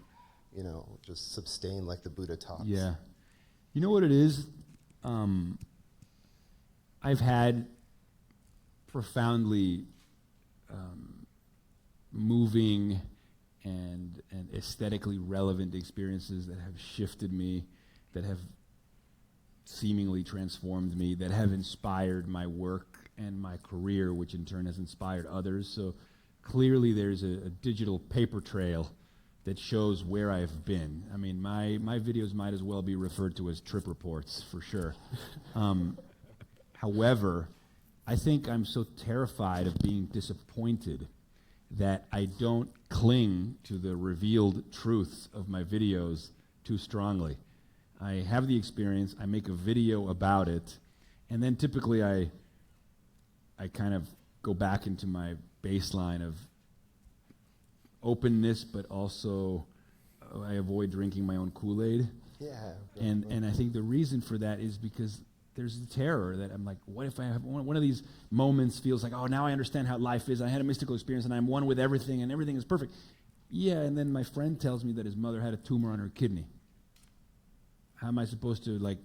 just sustained like the Buddha taught. Yeah. You know what it is? I've had profoundly moving and aesthetically relevant experiences that have shifted me, that have seemingly transformed me, that have inspired my work and my career, which in turn has inspired others. So clearly there's a digital paper trail that shows where I've been. I mean, my videos might as well be referred to as trip reports, for sure. However, I think I'm so terrified of being disappointed that I don't cling to the revealed truth of my videos too strongly. I have the experience, I make a video about it, and then typically I kind of go back into my baseline of openness, but also I avoid drinking my own Kool-Aid. Yeah. And I think the reason for that is because there's the terror that I'm like, what if I have one of these moments feels like, oh, now I understand how life is. I had a mystical experience and I'm one with everything and everything is perfect. Yeah, and then my friend tells me that his mother had a tumor on her kidney. How am I supposed to,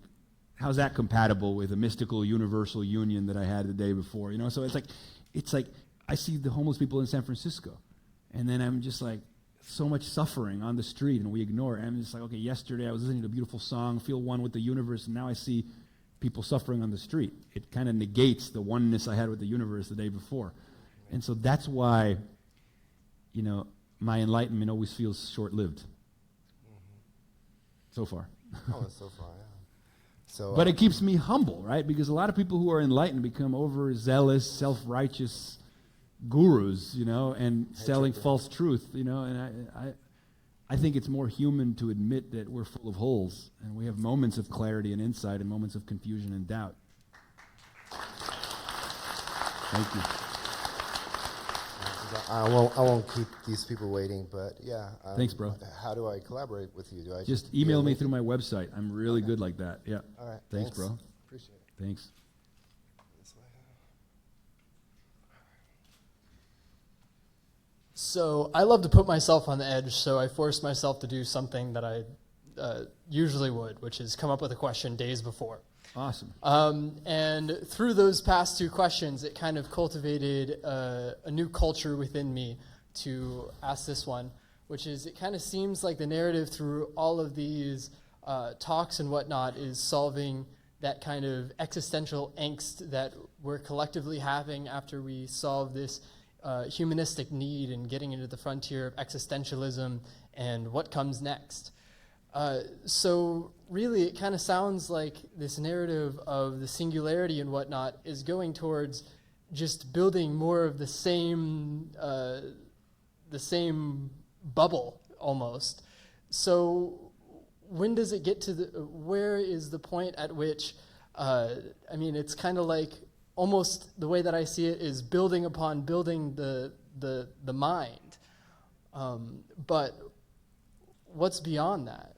how's that compatible with a mystical universal union that I had the day before? So it's like I see the homeless people in San Francisco, and then I'm just like, so much suffering on the street, and we ignore it. And I'm just like, okay, yesterday I was listening to a beautiful song, feel one with the universe, and now I see people suffering on the street. It kind of negates the oneness I had with the universe the day before. And so that's why, my enlightenment always feels short-lived. So far. Oh, so far, yeah. So, but it keeps me humble, right? Because a lot of people who are enlightened become overzealous, self-righteous gurus, and selling false truth, and I think it's more human to admit that we're full of holes, and we have moments of clarity and insight and moments of confusion and doubt. Thank you. I won't keep these people waiting, but yeah. Thanks, bro. How do I collaborate with you? Do I just email me through my website. I'm really good like that. Yeah. All right. Thanks, bro. Appreciate it. Thanks. So I love to put myself on the edge, so I forced myself to do something that I usually would, which is come up with a question days before. Awesome. And through those past two questions, it kind of cultivated a new culture within me to ask this one, which is it kind of seems like the narrative through all of these talks and whatnot is solving that kind of existential angst that we're collectively having after we solve this humanistic need and getting into the frontier of existentialism and what comes next. So really, it kind of sounds like this narrative of the singularity and whatnot is going towards just building more of the same bubble almost. So when does it get to where is the point at which, it's kind of like almost the way that I see it is building upon building the mind. But what's beyond that?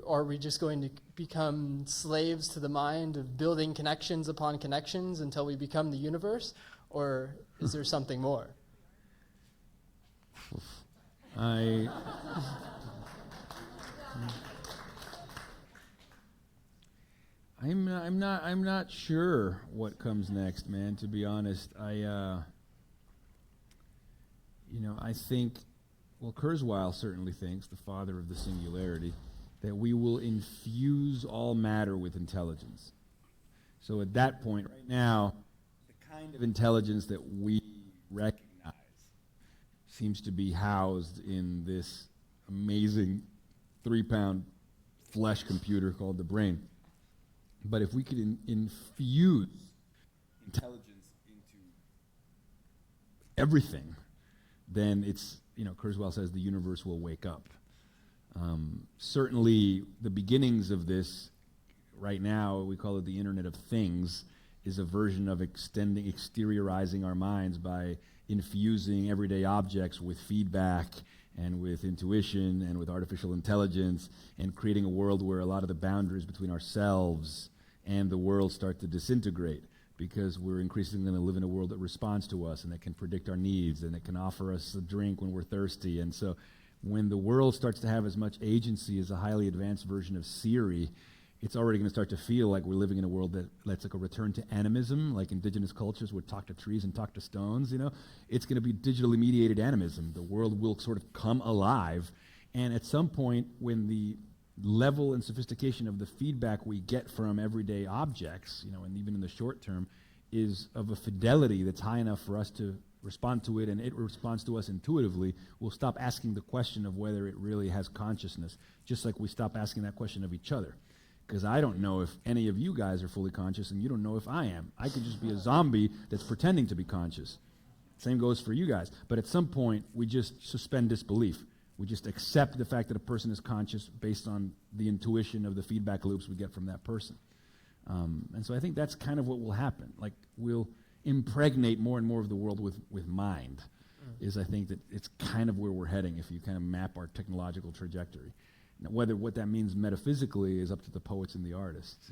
Are we just going to become slaves to the mind of building connections upon connections until we become the universe? Or is there something more? I'm not sure what comes next, man, to be honest. I think, well, Kurzweil certainly thinks, the father of the singularity, that we will infuse all matter with intelligence. So at that point, right now, the kind of intelligence that we recognize seems to be housed in this amazing 3-pound flesh computer called the brain. But if we could infuse intelligence into everything, then it's, Kurzweil says the universe will wake up. Certainly the beginnings of this, right now, we call it the Internet of Things, is a version of exteriorizing our minds by infusing everyday objects with feedback and with intuition and with artificial intelligence, and creating a world where a lot of the boundaries between ourselves and the world start to disintegrate, because we're increasingly going to live in a world that responds to us and that can predict our needs and that can offer us a drink when we're thirsty. And so when the world starts to have as much agency as a highly advanced version of Siri, it's already going to start to feel like we're living in a world that's like a return to animism, like indigenous cultures would talk to trees and talk to stones, It's going to be digitally mediated animism. The world will sort of come alive, and at some point, when the level and sophistication of the feedback we get from everyday objects, and even in the short term, is of a fidelity that's high enough for us to respond to it, and it responds to us intuitively, we'll stop asking the question of whether it really has consciousness, just like we stop asking that question of each other. Because I don't know if any of you guys are fully conscious, and you don't know if I am. I could just be a zombie that's pretending to be conscious. Same goes for you guys. But at some point, we just suspend disbelief. We just accept the fact that a person is conscious based on the intuition of the feedback loops we get from that person. And so I think that's kind of what will happen. Like, we'll impregnate more and more of the world with mind, is I think that it's kind of where we're heading if you kind of map our technological trajectory. Now, what that means metaphysically is up to the poets and the artists,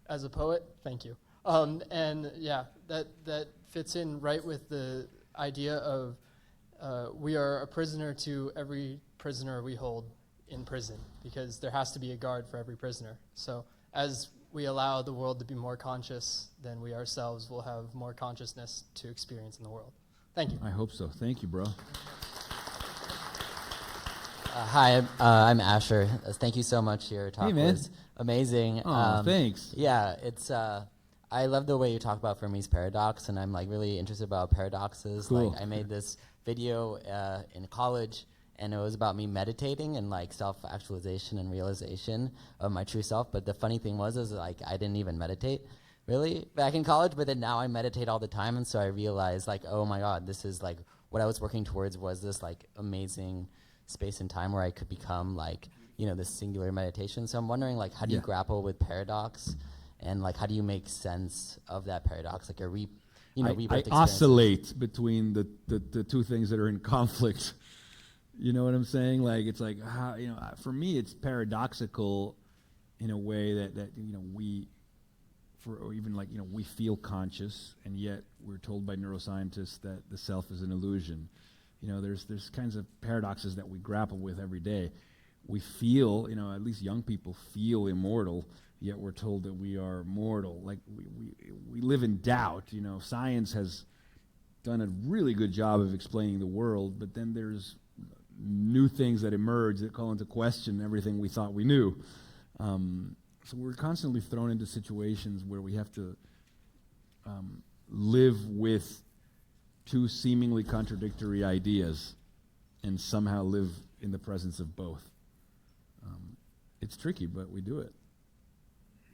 As a poet, thank you. And yeah, that fits in right with the idea of we are a prisoner to every prisoner we hold in prison, because there has to be a guard for every prisoner. So as we allow the world to be more conscious, then we ourselves will have more consciousness to experience in the world. Thank you. I hope so. Thank you, bro. Hi, I'm Asher. Thank you so much. Your talk man. was amazing. Oh, thanks. Yeah, it's. I love the way you talk about Fermi's paradox, and I'm like really interested about paradoxes. Cool. Like, I made this video in college, and it was about me meditating and like self-actualization and realization of my true self. But the funny thing was, like, I didn't even meditate really back in college, but then now I meditate all the time, and so I realized, like, oh my God, this is like what I was working towards was this like amazing space and time where I could become like, this singular meditation. So I'm wondering, like, how do you grapple with paradox, and like, how do you make sense of that paradox? Like, I oscillate between the two things that are in conflict. You know what I'm saying? Like, it's like, how, for me, it's paradoxical in a way that we feel conscious, and yet we're told by neuroscientists that the self is an illusion. There's kinds of paradoxes that we grapple with every day. We feel, at least young people feel immortal, yet we're told that we are mortal. Like, we live in doubt. Science has done a really good job of explaining the world, but then there's new things that emerge that call into question everything we thought we knew. So we're constantly thrown into situations where we have to live with two seemingly contradictory ideas and somehow live in the presence of both. It's tricky, but we do it.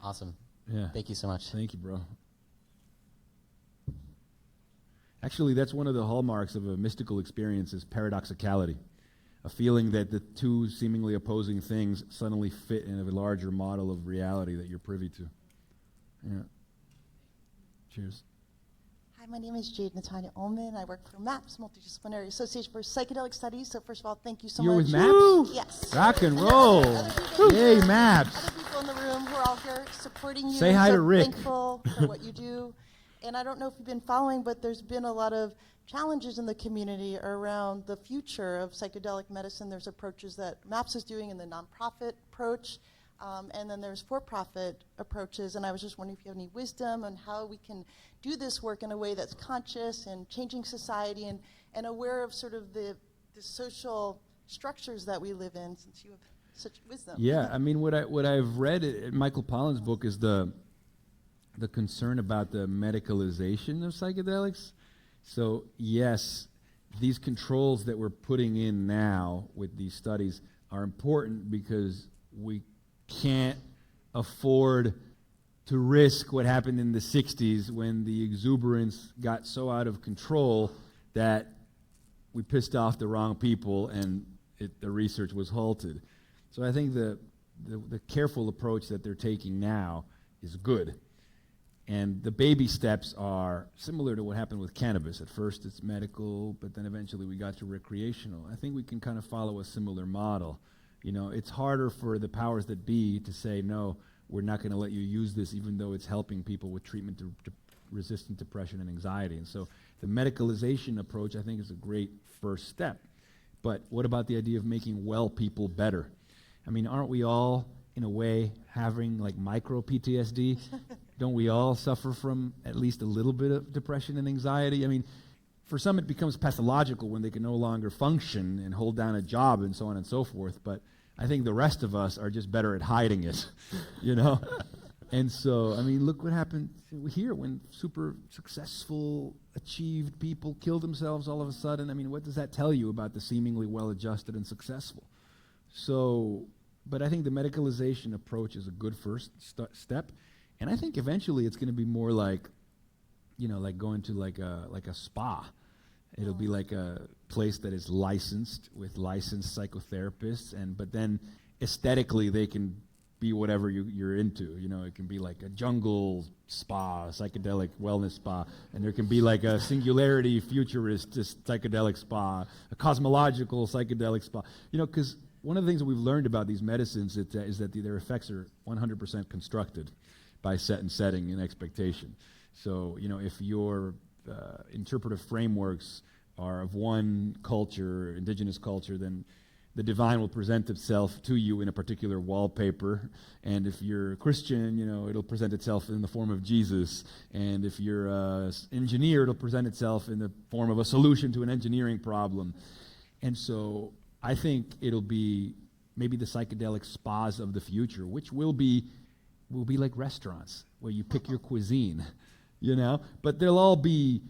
Awesome. Yeah. Thank you so much. Thank you, bro. Actually, that's one of the hallmarks of a mystical experience, is paradoxicality. A feeling that the two seemingly opposing things suddenly fit in a larger model of reality that you're privy to. Yeah. Cheers. Hi, my name is Jade Natanya Ullman. I work for MAPS, Multidisciplinary Association for Psychedelic Studies. So first of all, thank you so You're much. with MAPS? Yes. Rock and roll. Yay, MAPS. Other people in the room who are all here supporting you. Say hi so to Rick. Thankful for what you do. And I don't know if you've been following, but there's been a lot of challenges in the community around the future of psychedelic medicine. There's approaches that MAPS is doing in the nonprofit approach, and then there's for-profit approaches. And I was just wondering if you have any wisdom on how we can do this work in a way that's conscious and changing society and aware of sort of the social structures that we live in, since you have such wisdom. Yeah, I mean, what I've read in Michael Pollan's book is the concern about the medicalization of psychedelics. So yes, these controls that we're putting in now with these studies are important because we can't afford to risk what happened in the 60s when the exuberance got so out of control that we pissed off the wrong people and the research was halted. So I think the careful approach that they're taking now is good. And the baby steps are similar to what happened with cannabis. At first it's medical, but then eventually we got to recreational. I think we can kind of follow a similar model. You know, it's harder for the powers that be to say, no, we're not going to let you use this even though it's helping people with treatment to resistant depression and anxiety. And so the medicalization approach, I think, is a great first step. But what about the idea of making well people better? I mean, aren't we all, in a way, having like micro PTSD? Don't we all suffer from at least a little bit of depression and anxiety? I mean, for some it becomes pathological when they can no longer function and hold down a job and so on and so forth, but I think the rest of us are just better at hiding it, you know? And so, I mean, look what happened here when super successful, achieved people kill themselves all of a sudden. I mean, what does that tell you about the seemingly well-adjusted and successful? So, but I think the medicalization approach is a good first step. And I think eventually it's going to be more like, you know, like going to like a spa. It'll be like a place that is licensed with licensed psychotherapists, but then aesthetically they can be whatever you're into. You know, it can be like a jungle spa, a psychedelic wellness spa, and there can be like a singularity futurist psychedelic spa, a cosmological psychedelic spa. You know, because one of the things that we've learned about these medicines is that their effects are 100% constructed by set and setting and expectation. So, you know, if your interpretive frameworks are of one culture, indigenous culture, then the divine will present itself to you in a particular wallpaper. And if you're a Christian, you know, it'll present itself in the form of Jesus. And if you're an engineer, it'll present itself in the form of a solution to an engineering problem. And so I think it'll be maybe the psychedelic spas of the future, which will be like restaurants where you pick your cuisine, you know, but they'll all be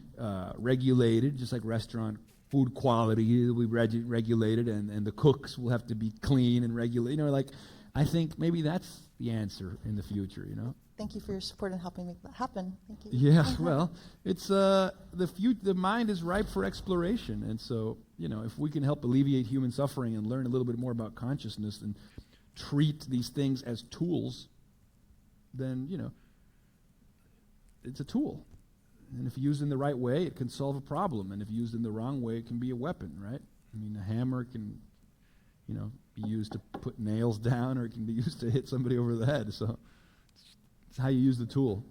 regulated, just like restaurant food quality will be regulated, and the cooks will have to be clean and regulated. You know, like, I think maybe that's the answer in the future, you know. Thank you for your support in helping make that happen. Thank you. Yeah, well, it's the mind is ripe for exploration, and so, you know, if we can help alleviate human suffering and learn a little bit more about consciousness and treat these things as tools, then, you know, it's a tool. And if used in the right way, it can solve a problem. And if used in the wrong way, it can be a weapon, right? I mean, a hammer can, you know, be used to put nails down, or it can be used to hit somebody over the head. So it's how you use the tool.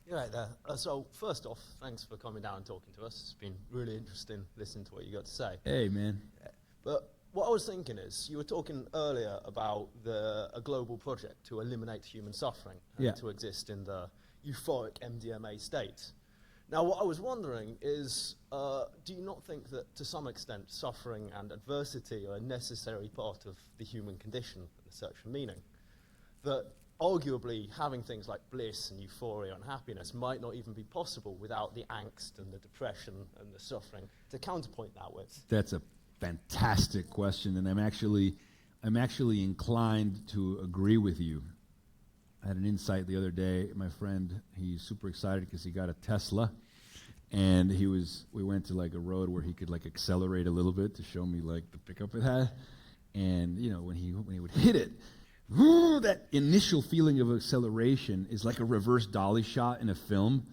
You're right there. So first off, thanks for coming down and talking to us. It's been really interesting listening to what you got to say. Hey, man. But what I was thinking is, you were talking earlier about a global project to eliminate human suffering and to exist in the euphoric MDMA state. Now, what I was wondering is, do you not think that to some extent suffering and adversity are a necessary part of the human condition and the search for meaning? That arguably having things like bliss and euphoria and happiness might not even be possible without the angst and the depression and the suffering to counterpoint that with? That's a fantastic question, and I'm actually inclined to agree with you. I had an insight the other day. My friend, he's super excited because he got a Tesla, and we went to like a road where he could like accelerate a little bit to show me like the pickup it had, and you know, when he would hit it, that initial feeling of acceleration is like a reverse dolly shot in a film.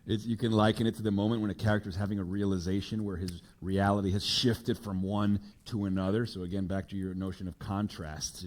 You can liken it to the moment when a character is having a realization where his reality has shifted from one to another. So again, back to your notion of contrasts,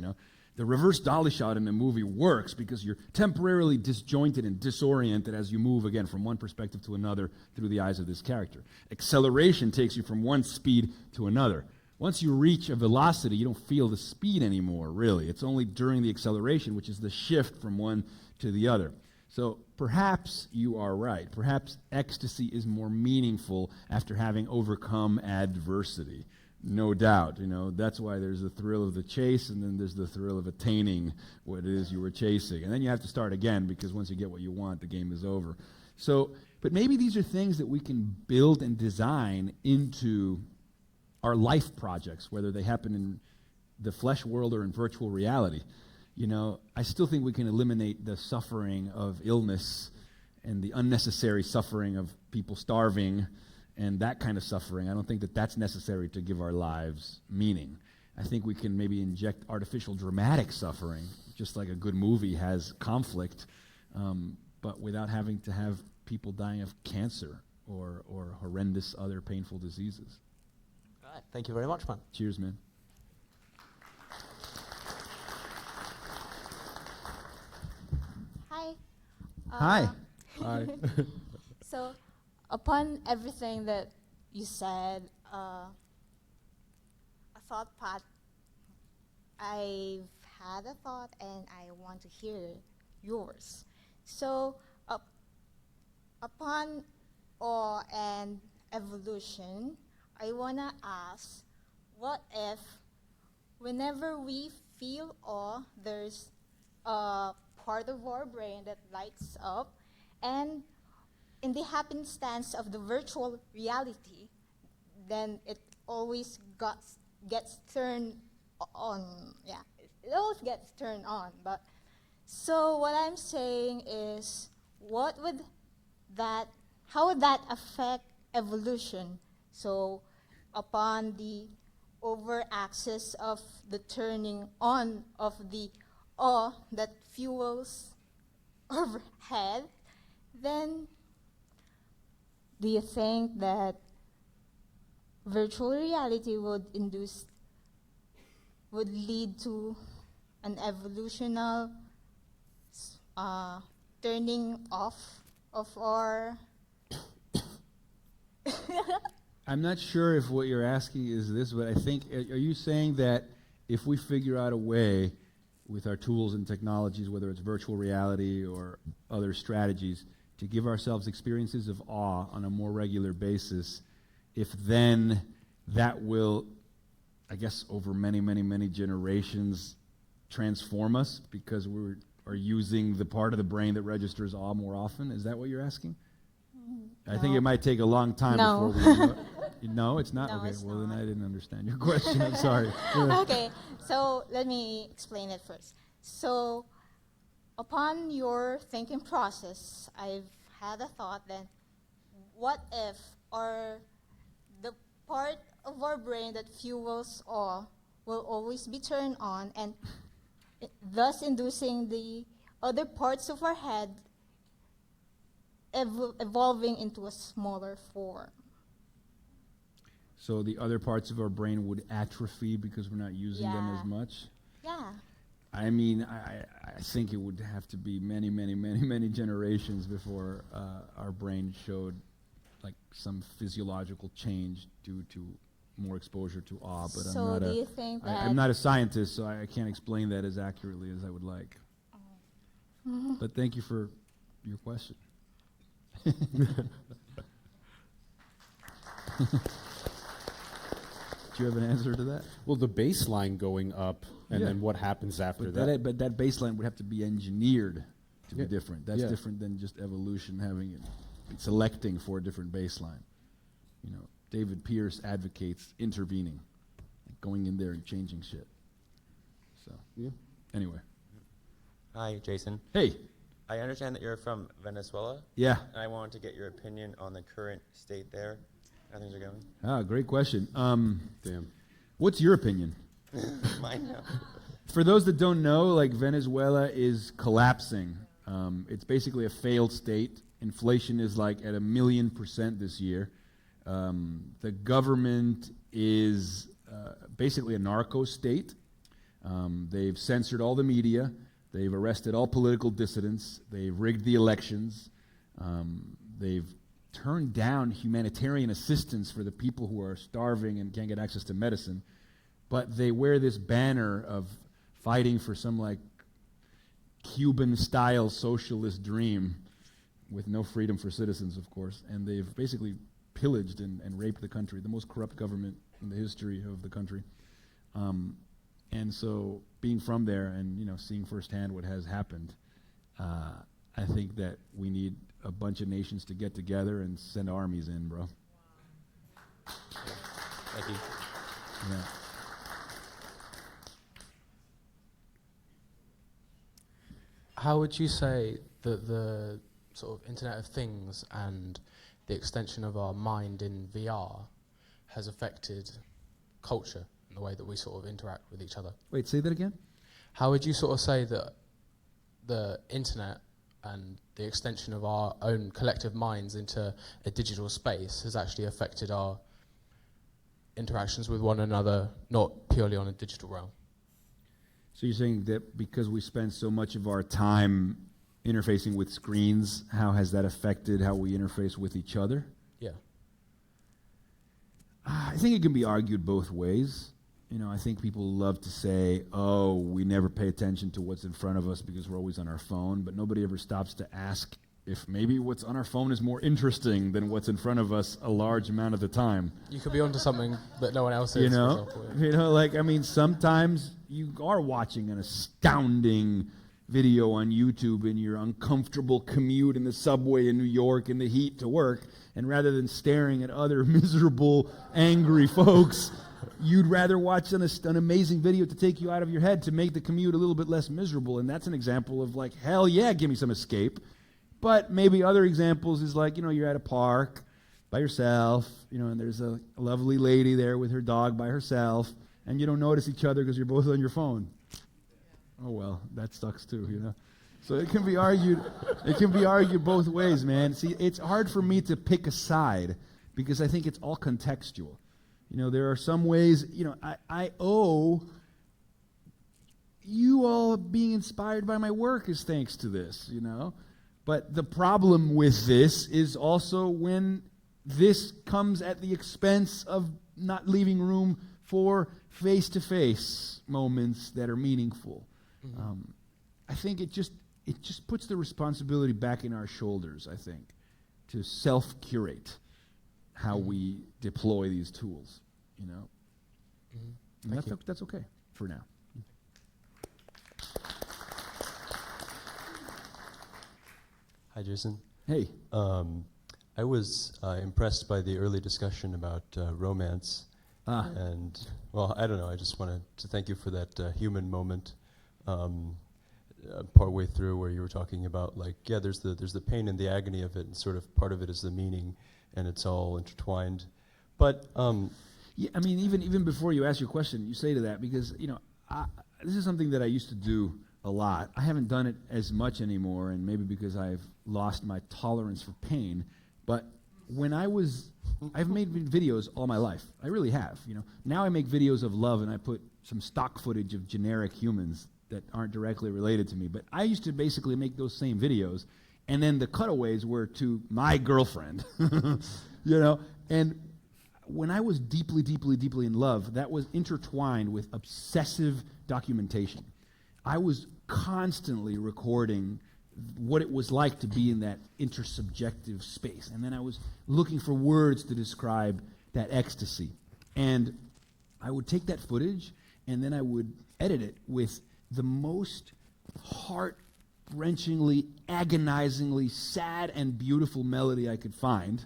The reverse dolly shot in a movie works because you're temporarily disjointed and disoriented as you move, again, from one perspective to another through the eyes of this character. Acceleration takes you from one speed to another. Once you reach a velocity, you don't feel the speed anymore, really. It's only during the acceleration, which is the shift from one to the other. So perhaps you are right. Perhaps ecstasy is more meaningful after having overcome adversity. No doubt, that's why there's the thrill of the chase, and then there's the thrill of attaining what it is you were chasing. And then you have to start again, because once you get what you want, the game is over. So, but maybe these are things that we can build and design into our life projects, whether they happen in the flesh world or in virtual reality. I still think we can eliminate the suffering of illness and the unnecessary suffering of people starving and that kind of suffering. I don't think that that's necessary to give our lives meaning. I think we can maybe inject artificial dramatic suffering, just like a good movie has conflict, but without having to have people dying of cancer or horrendous other painful diseases. All right. Thank you very much, man. Cheers, man. Hi. Hi. Hi. So, upon everything that you said, a thought part, I've had a thought and I want to hear yours. So, upon awe and evolution, I want to ask, what if whenever we feel awe, there's a part of our brain that lights up, and in the happenstance of the virtual reality, then it always gets turned on. Yeah, it always gets turned on. But so what I'm saying is, how would that affect evolution? So upon the over-access of the turning on of the awe that fuels overhead, then do you think that virtual reality would lead to an evolutional turning off of our I'm not sure if what you're asking is this, but I think, are you saying that if we figure out a way with our tools and technologies, whether it's virtual reality or other strategies, to give ourselves experiences of awe on a more regular basis, if then that will, I guess, over many, many, many generations transform us because we are using the part of the brain that registers awe more often? Is that what you're asking? I think it might take a long time before we No, it's not? No, okay, it's well not. then I didn't understand your question. I'm sorry. Okay, so let me explain it first. So upon your thinking process, I've had a thought then, what if the part of our brain that fuels awe will always be turned on, and thus inducing the other parts of our head evolving into a smaller form? So the other parts of our brain would atrophy because we're not using them as much? Yeah. I mean, I think it would have to be many, many, many, many generations before our brain showed like some physiological change due to more exposure to awe. But So do you think that I'm not a scientist, so I can't explain that as accurately as I would like. But thank you for your question. Do you have an answer to that? Well, the baseline going up, and Yeah. then what happens after But that? but that baseline would have to be engineered to be different. That's Yeah. different than just evolution having it, selecting for a different baseline. You know, David Pierce advocates intervening, like going in there and changing shit. So, anyway. Hi, Jason. Hey. I understand that you're from Venezuela. Yeah. And I wanted to get your opinion on the current state there, how things are going. Ah, great question. Damn. What's your opinion? Mine now. For those that don't know, like Venezuela is collapsing. It's basically a failed state. Inflation is like at 1,000,000% this year. The government is basically a narco state. They've censored all the media. They've arrested all political dissidents. They've rigged the elections. They've turned down humanitarian assistance for the people who are starving and can't get access to medicine. But they wear this banner of fighting for some like Cuban-style socialist dream with no freedom for citizens, of course. And they've basically pillaged and raped the country, the most corrupt government in the history of the country. And so being from there and, you know, seeing firsthand what has happened, I think that we need a bunch of nations to get together and send armies in, bro. Thank you. Yeah. How would you say that the sort of Internet of Things and the extension of our mind in VR has affected culture and the way that we sort of interact with each other? Wait, say that again? How would you sort of say that the Internet and the extension of our own collective minds into a digital space has actually affected our interactions with one another, not purely on a digital realm? So you're saying that because we spend so much of our time interfacing with screens, how has that affected how we interface with each other? Yeah. I think it can be argued both ways. You know, I think people love to say, oh, we never pay attention to what's in front of us because we're always on our phone, but nobody ever stops to ask if maybe what's on our phone is more interesting than what's in front of us a large amount of the time. You could be onto something that no one else is, You know, for example, yeah. you know, like, I mean, sometimes you are watching an astounding video on YouTube in your uncomfortable commute in the subway in New York in the heat to work, and rather than staring at other miserable, angry folks, you'd rather watch an amazing video to take you out of your head to make the commute a little bit less miserable. And that's an example of like, hell yeah, give me some escape. But maybe other examples is like, you know, you're at a park by yourself, you know, and there's a lovely lady there with her dog by herself, and you don't notice each other because you're both on your phone. Oh well, that sucks too, you know. So it can be argued. It can be argued both ways, man. See, it's hard for me to pick a side because I think it's all contextual. You know, there are some ways. You know, I owe you all being inspired by my work is thanks to this. You know, but the problem with this is also when this comes at the expense of not leaving room for face-to-face moments that are meaningful. Mm-hmm. I think it just puts the responsibility back in our shoulders, I think, to self-curate how we deploy these tools, you know. Mm-hmm. And that's okay for now. Hi, Jason. Hey. I was impressed by the early discussion about romance. And, well, I don't know, I just wanted to thank you for that human moment partway through where you were talking about, like, yeah, there's the pain and the agony of it, and sort of part of it is the meaning, and it's all intertwined. But yeah, I mean, even before you ask your question, you say to that, because, you know, this is something that I used to do a lot. I haven't done it as much anymore, and maybe because I've lost my tolerance for pain, but when I've made videos all my life. I really have, you know. Now I make videos of love, and I put some stock footage of generic humans that aren't directly related to me. But I used to basically make those same videos, and then the cutaways were to my girlfriend, you know. And when I was deeply, deeply, deeply in love, that was intertwined with obsessive documentation. I was constantly recording what it was like to be in that intersubjective space. And then I was looking for words to describe that ecstasy. And I would take that footage, and then I would edit it with the most heart-wrenchingly, agonizingly sad and beautiful melody I could find,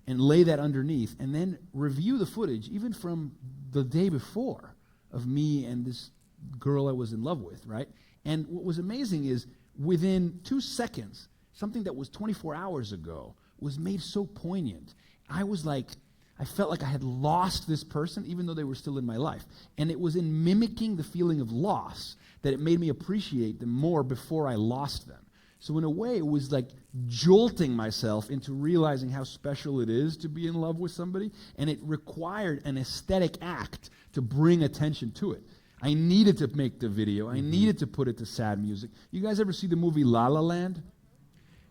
and lay that underneath, and then review the footage, even from the day before, of me and this girl I was in love with, right? And what was amazing is, within 2 seconds, something that was 24 hours ago was made so poignant. I I felt like I had lost this person even though they were still in my life. And it was in mimicking the feeling of loss that it made me appreciate them more before I lost them. So in a way, it was like jolting myself into realizing how special it is to be in love with somebody, and it required an aesthetic act to bring attention to it. I needed to make the video. I needed to put it to sad music. You guys ever see the movie La La Land?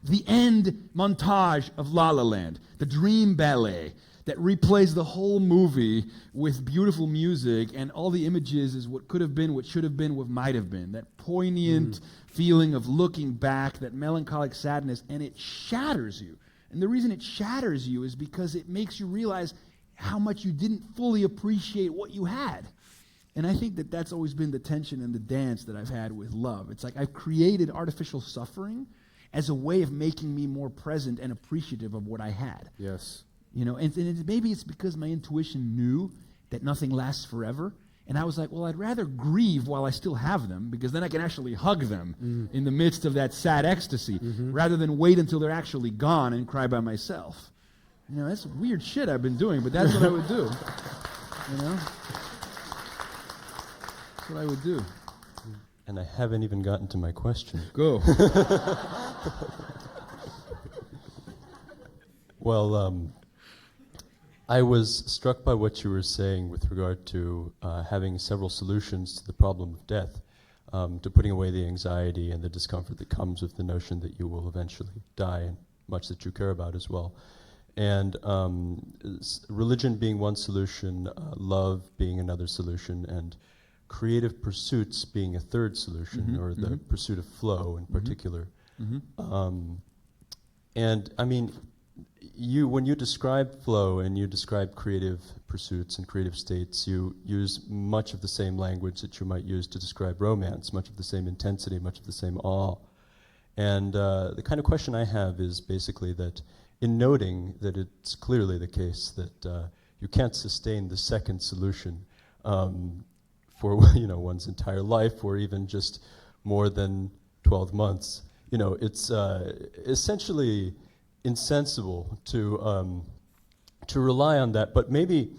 The end montage of La La Land, the dream ballet that replays the whole movie with beautiful music, and all the images is what could have been, what should have been, what might have been. That poignant feeling of looking back, that melancholic sadness, and it shatters you. And the reason it shatters you is because it makes you realize how much you didn't fully appreciate what you had. And I think that that's always been the tension and the dance that I've had with love. It's like I've created artificial suffering as a way of making me more present and appreciative of what I had. Yes. You know, and maybe it's because my intuition knew that nothing lasts forever. And I was like, well, I'd rather grieve while I still have them, because then I can actually hug them in the midst of that sad ecstasy, rather than wait until they're actually gone and cry by myself. You know, that's weird shit I've been doing, but that's what I would do. You know? That's what I would do. And I haven't even gotten to my question. Go. Well, I was struck by what you were saying with regard to having several solutions to the problem of death, to putting away the anxiety and the discomfort that comes with the notion that you will eventually die, and much that you care about as well. And religion being one solution, love being another solution, and creative pursuits being a third solution, or the pursuit of flow in particular. And I mean, when you describe flow and you describe creative pursuits and creative states, you use much of the same language that you might use to describe romance, much of the same intensity, much of the same awe. And the kind of question I have is basically that, in noting that it's clearly the case that you can't sustain the second solution for one's entire life, or even just more than 12 months, it's essentially insensible to rely on that. But maybe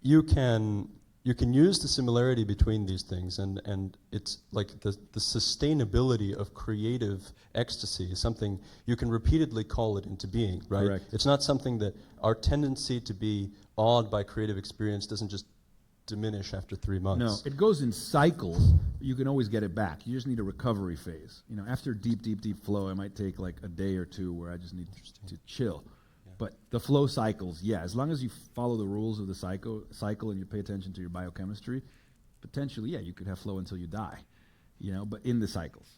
you can use the similarity between these things, and it's like the sustainability of creative ecstasy is something you can repeatedly call it into being, right? Correct. It's not something that our tendency to be awed by creative experience doesn't just diminish after 3 months. No, it goes in cycles. You can always get it back. You just need a recovery phase. After deep flow, it might take like a day or two where I just need to chill. Yeah. But the flow cycles, as long as you follow the rules of the cycle and you pay attention to your biochemistry, potentially, you could have flow until you die. But in the cycles,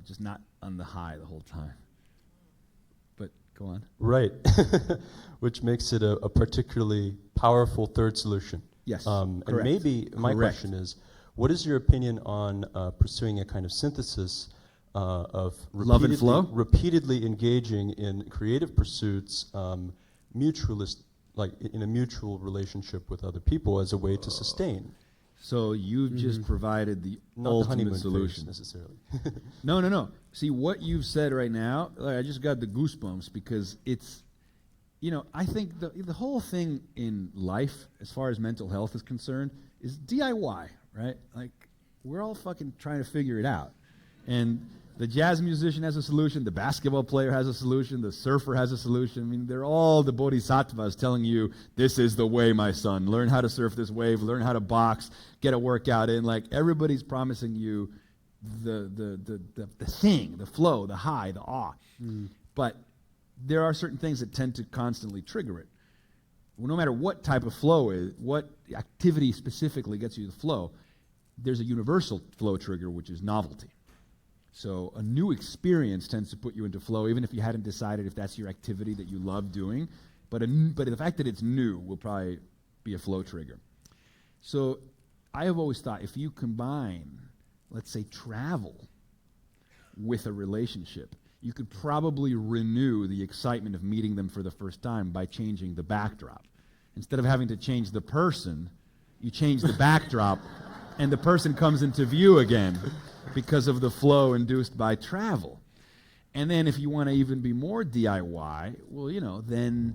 just not on the high the whole time. But go on. Right, which makes it a particularly powerful third solution. Yes, and correct. maybe my question is, what is your opinion on pursuing a kind of synthesis of love and flow? Repeatedly engaging in creative pursuits, mutualist, like in a mutual relationship with other people as a way to sustain? So you've just provided the Not ultimate the honeymoon solution. phase necessarily. No. See, what you've said right now, I just got the goosebumps, because it's, I think the whole thing in life, as far as mental health is concerned, is DIY, right? Like, we're all fucking trying to figure it out. And the jazz musician has a solution, the basketball player has a solution, the surfer has a solution. I mean, they're all the bodhisattvas telling you, this is the way, my son. Learn how to surf this wave, learn how to box, get a workout in. Like, everybody's promising you the thing, the flow, the high, the awe. But there are certain things that tend to constantly trigger it. Well, no matter what type of flow is, what activity specifically gets you the flow, there's a universal flow trigger, which is novelty. So a new experience tends to put you into flow, even if you hadn't decided if that's your activity that you love doing. But the fact that it's new will probably be a flow trigger. So I have always thought, if you combine, let's say, travel with a relationship, you could probably renew the excitement of meeting them for the first time by changing the backdrop. Instead of having to change the person, you change the backdrop, and the person comes into view again because of the flow induced by travel. And then if you want to even be more DIY, well, then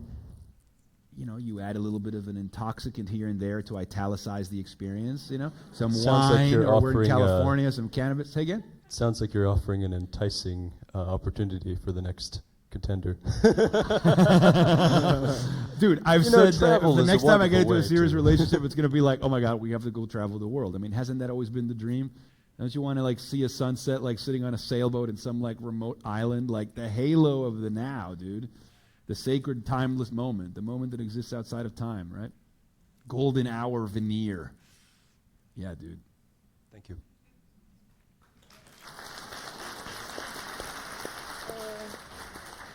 you add a little bit of an intoxicant here and there to italicize the experience, some Sounds like wine, you're or we're in offering, California, some cannabis. Say again? Sounds like you're offering an enticing opportunity for the next contender. Dude, I've said that travel the is a next time I get wonderful into a way serious to- relationship, it's going to be like, oh my God, we have to go travel the world. I mean, hasn't that always been the dream? Don't you want to see a sunset sitting on a sailboat in some remote island, the halo of the now, dude? The sacred, timeless moment, the moment that exists outside of time, right? Golden hour veneer. Yeah, dude. Thank you.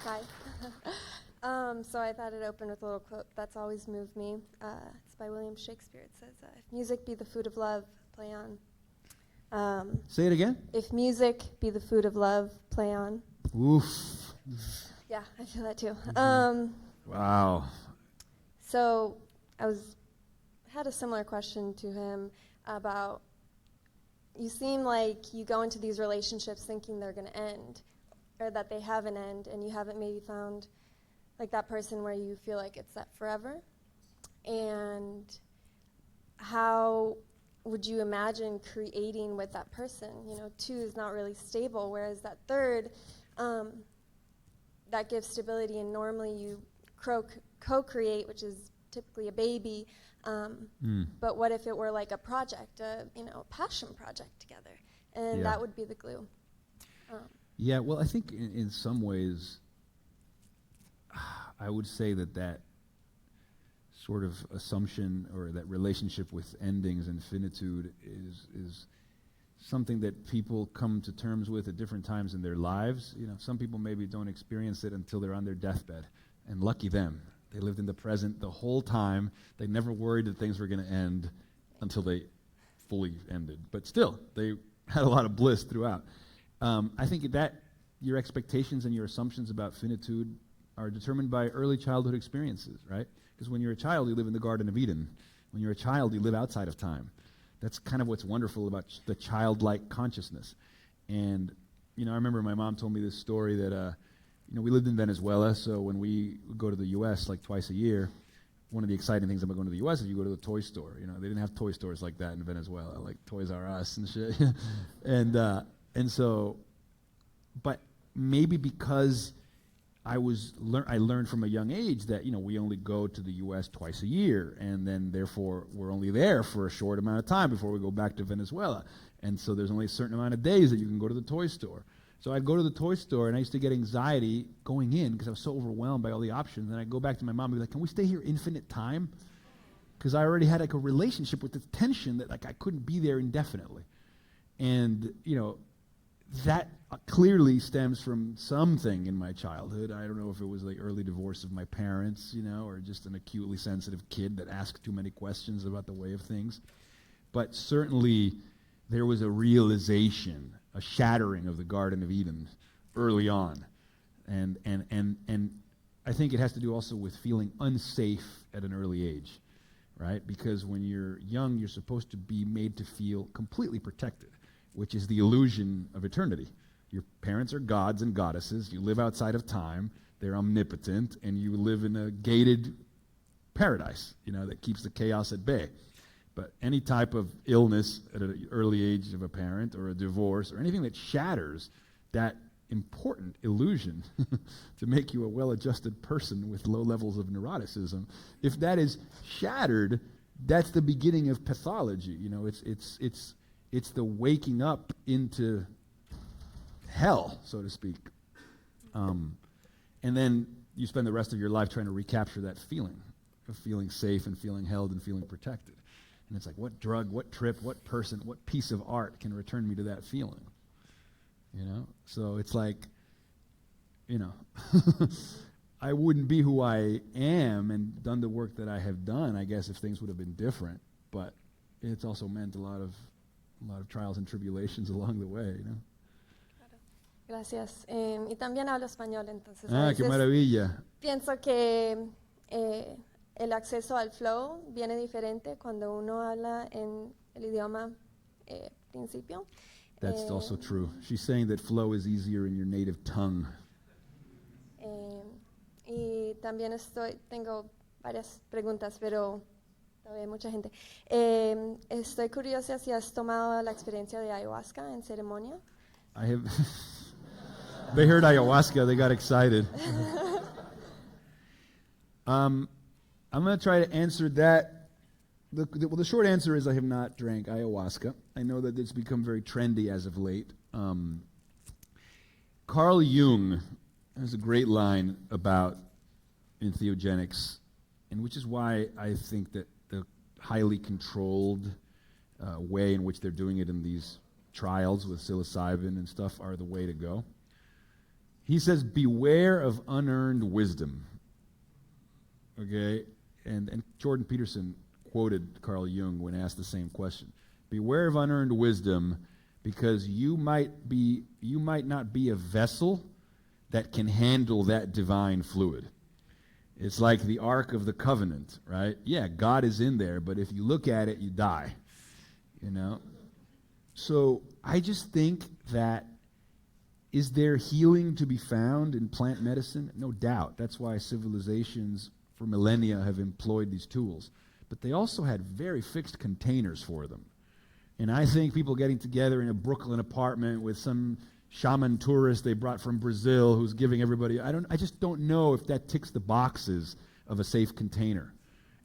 Hi. So I thought I'd open with a little quote that's always moved me. It's by William Shakespeare. It says, if music be the food of love, play on. Say it again. If music be the food of love, play on. Oof. Yeah, I feel that too. Wow. So I had a similar question to him about, you seem like you go into these relationships thinking they're going to end, or that they have an end, and you haven't maybe found that person where you feel like it's that forever. And how would you imagine creating with that person? 2 is not really stable, whereas that third, that gives stability, and normally you co-create, which is typically a baby. But what if it were like a project, a passion project together, and that would be the glue. Yeah, well, I think in some ways, I would say that sort of assumption or that relationship with endings and finitude is something that people come to terms with at different times in their lives. Some people maybe don't experience it until they're on their deathbed, and lucky them. They lived in the present the whole time. They never worried that things were going to end until they fully ended. But still, they had a lot of bliss throughout. I think that your expectations and your assumptions about finitude are determined by early childhood experiences, right? Because when you're a child, you live in the Garden of Eden. When you're a child, you live outside of time. That's kind of what's wonderful about the childlike consciousness. And, I remember my mom told me this story that, we lived in Venezuela, so when we would go to the U.S. twice a year, one of the exciting things about going to the U.S. is you go to the toy store. They didn't have toy stores like that in Venezuela, like Toys R Us and shit. and so, but maybe because I learned from a young age that, we only go to the U.S. twice a year, and then therefore we're only there for a short amount of time before we go back to Venezuela. And so there's only a certain amount of days that you can go to the toy store. So I'd go to the toy store, and I used to get anxiety going in because I was so overwhelmed by all the options. And I'd go back to my mom and be like, can we stay here infinite time? Because I already had a relationship with this tension that I couldn't be there indefinitely. And, that clearly stems from something in my childhood. I don't know if it was the early divorce of my parents, or just an acutely sensitive kid that asked too many questions about the way of things. But certainly there was a realization, a shattering of the Garden of Eden early on. And I think it has to do also with feeling unsafe at an early age, right? Because when you're young, you're supposed to be made to feel completely protected, which is the illusion of eternity. Your parents are gods and goddesses. You live outside of time. They're omnipotent, and you live in a gated paradise, that keeps the chaos at bay. But any type of illness at an early age of a parent, or a divorce, or anything that shatters that important illusion to make you a well-adjusted person with low levels of neuroticism, if that is shattered, that's the beginning of pathology. It's the waking up into hell, so to speak. And then you spend the rest of your life trying to recapture that feeling of feeling safe and feeling held and feeling protected. And it's like, what drug, what trip, what person, what piece of art can return me to that feeling? So it's like, I wouldn't be who I am and done the work that I have done, I guess, if things would have been different. But it's also meant a lot of trials and tribulations along the way, Gracias. Y también hablo español, entonces. Qué maravilla. Pienso que el acceso al flow viene diferente cuando uno habla en el idioma principio. That's also true. She's saying that flow is easier in your native tongue. Y también tengo varias preguntas, pero todavía hay mucha gente. Estoy curiosa si has tomado la experiencia de ayahuasca en ceremonia. I have. They heard ayahuasca, they got excited. I'm going to try to answer that. The short answer is I have not drank ayahuasca. I know that it's become very trendy as of late. Carl Jung has a great line about entheogenics, and which is why I think that the highly controlled way in which they're doing it in these trials with psilocybin and stuff are the way to go. He says, beware of unearned wisdom. Okay? And Jordan Peterson quoted Carl Jung when asked the same question. Beware of unearned wisdom, because you might not be a vessel that can handle that divine fluid. It's like the Ark of the Covenant, right? Yeah, God is in there, but if you look at it, you die. You know? So I just think that, is there healing to be found in plant medicine? No doubt. That's why civilizations for millennia have employed these tools. But they also had very fixed containers for them. And I think people getting together in a Brooklyn apartment with some shaman tourist they brought from Brazil who's giving everybody, I just don't know if that ticks the boxes of a safe container.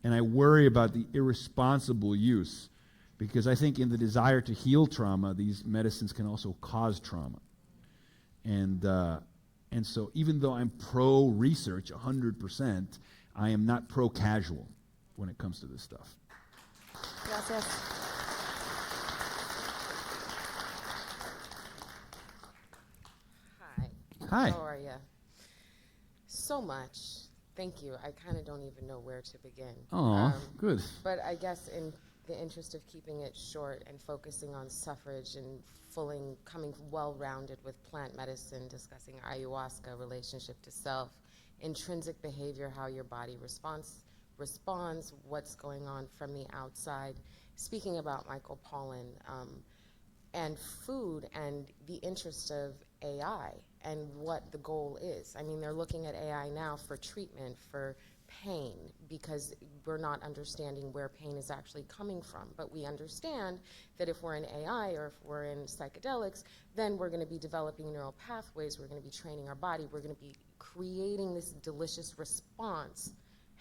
And I worry about the irresponsible use, because I think in the desire to heal trauma, these medicines can also cause trauma. And so even though I'm pro-research 100%, I am not pro-casual when it comes to this stuff. Gracias. Hi. Hi. How are you? So much. Thank you. I kind of don't even know where to begin. Oh, good. But I guess in the interest of keeping it short and focusing on suffrage and coming well-rounded with plant medicine, discussing ayahuasca, relationship to self, intrinsic behavior, how your body responds, what's going on from the outside, speaking about Michael Pollan, and food and the interest of AI and what the goal is. I mean, they're looking at AI now for treatment for pain, because we're not understanding where pain is actually coming from. But we understand that if we're in AI or if we're in psychedelics, then we're going to be developing neural pathways, we're going to be training our body, we're going to be creating this delicious response,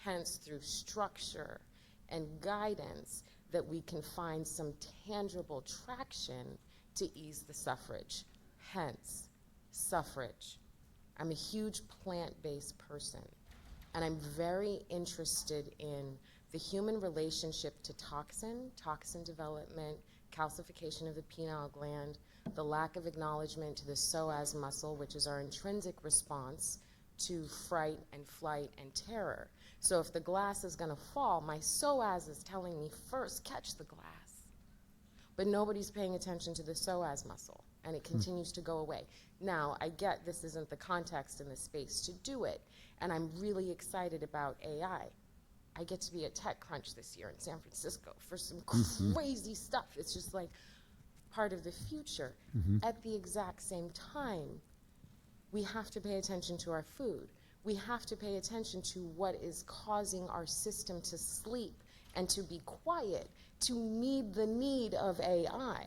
hence through structure and guidance, that we can find some tangible traction to ease the suffrage, hence suffrage. I'm a huge plant-based person, and I'm very interested in the human relationship to toxin development, calcification of the pineal gland, the lack of acknowledgement to the psoas muscle, which is our intrinsic response to fright and flight and terror. So if the glass is going to fall, my psoas is telling me first, catch the glass. But nobody's paying attention to the psoas muscle, and it continues to go away. Now, I get this isn't the context and the space to do it, and I'm really excited about AI. I get to be at TechCrunch this year in San Francisco for some crazy stuff. It's just like part of the future. At the exact same time, we have to pay attention to our food. We have to pay attention to what is causing our system to sleep and to be quiet, to meet the need of AI.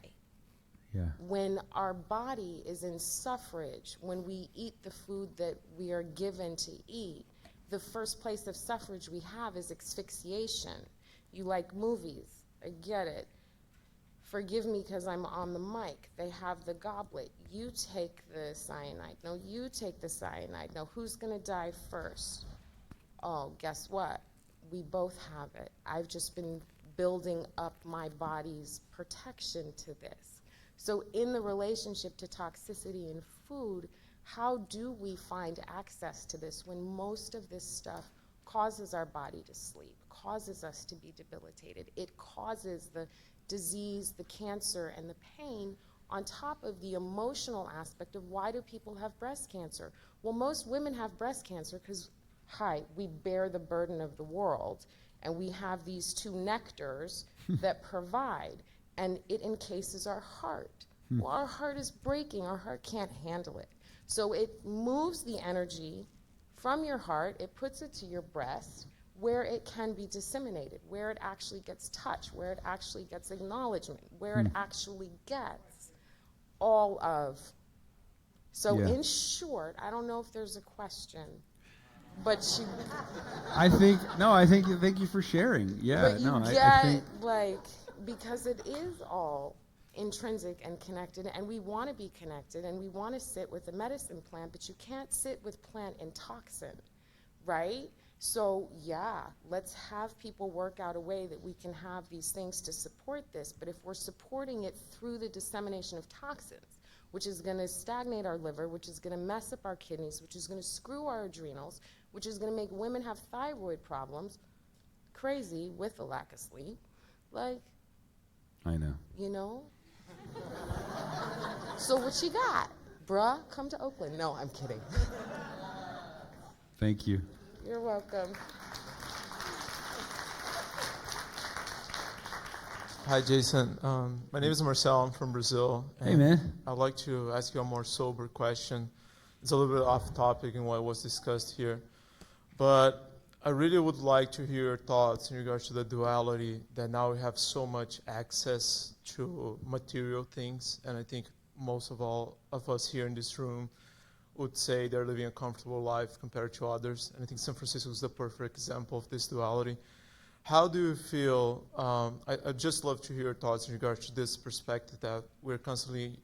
Yeah. When our body is in suffrage, when we eat the food that we are given to eat, the first place of suffrage we have is asphyxiation. You like movies, I get it. Forgive me because I'm on the mic. They have the goblet. You take the cyanide. No, you take the cyanide. No, who's going to die first? Oh, guess what? We both have it. I've just been building up my body's protection to this. So in the relationship to toxicity in food, how do we find access to this when most of this stuff causes our body to sleep, causes us to be debilitated? It causes the disease, the cancer, and the pain on top of the emotional aspect of why do people have breast cancer? Well, most women have breast cancer because, we bear the burden of the world, and we have these two nectars that provide, and it encases our heart. Well, our heart is breaking. Our heart can't handle it. So it moves the energy from your heart, it puts it to your breast, where it can be disseminated, where it actually gets touched, where it actually gets acknowledgement, where it actually gets all of. So in short, I don't know if there's a question, but you. Thank you for sharing. Yeah, but you no, get, I think. like, because it is all intrinsic and connected, and we want to be connected, and we want to sit with a medicine plant, but you can't sit with plant and toxin, right? So yeah, let's have people work out a way that we can have these things to support this, but if we're supporting it through the dissemination of toxins, which is going to stagnate our liver, which is going to mess up our kidneys, which is going to screw our adrenals, which is going to make women have thyroid problems, crazy with the lack of sleep, like, I know. you know? So what you got? Bruh, come to Oakland. No, I'm kidding. Thank you. You're welcome. Hi, Jason. My name is Marcel. I'm from Brazil. Hey, man. I'd like to ask you a more sober question. It's a little bit off topic in what was discussed here. But I really would like to hear your thoughts in regards to the duality that now we have so much access to material things. And I think most of all of us here in this room would say they're living a comfortable life compared to others. And I think San Francisco is the perfect example of this duality. How do you feel, I'd just love to hear your thoughts in regards to this perspective that we're constantly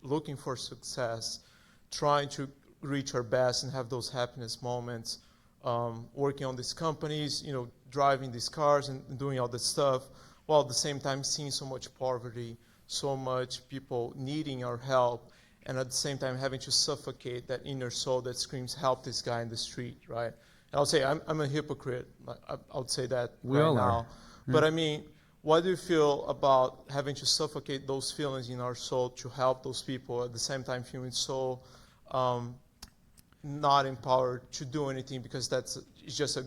looking for success, trying to reach our best and have those happiness moments, working on these companies, you know, driving these cars and doing all this stuff, while at the same time seeing so much poverty, so much people needing our help, and at the same time having to suffocate that inner soul that screams, help this guy in the street, right? And I'll say I'm a hypocrite. I would say that We right all now. are. But I mean, what do you feel about having to suffocate those feelings in our soul to help those people, at the same time feeling so not empowered to do anything because it's just a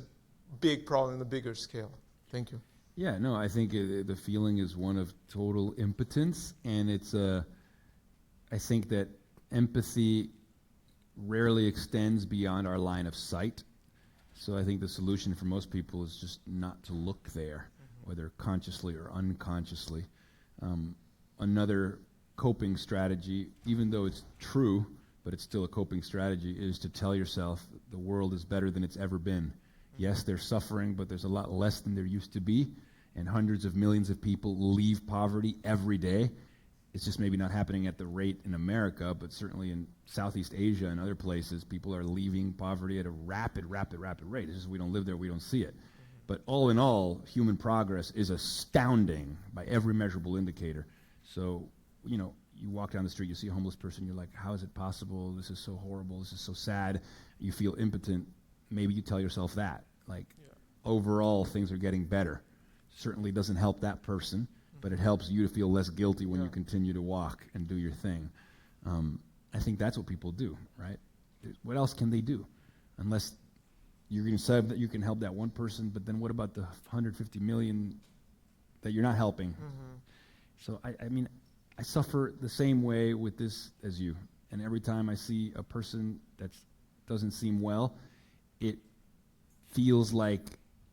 big problem on a bigger scale? Thank you. Yeah, no, I think the feeling is one of total impotence, and it's I think that empathy rarely extends beyond our line of sight. So I think the solution for most people is just not to look there, whether consciously or unconsciously. Another coping strategy, even though it's true, but it's still a coping strategy, is to tell yourself the world is better than it's ever been. Yes, there's suffering, but there's a lot less than there used to be, and hundreds of millions of people leave poverty every day. It's just maybe not happening at the rate in America, but certainly in Southeast Asia and other places, people are leaving poverty at a rapid rate. It's just we don't live there, we don't see it. But all in all, human progress is astounding by every measurable indicator. So, you know, you walk down the street, you see a homeless person, you're like, how is it possible? This is so horrible, this is so sad. You feel impotent. Maybe you tell yourself that. Like, overall, things are getting better. Certainly doesn't help that person, but it helps you to feel less guilty when you continue to walk and do your thing. I think that's what people do, right? What else can they do? Unless you're going to say that you can help that one person, but then what about the 150 million that you're not helping? So, I mean, I suffer the same way with this as you. And every time I see a person that doesn't seem well, it feels like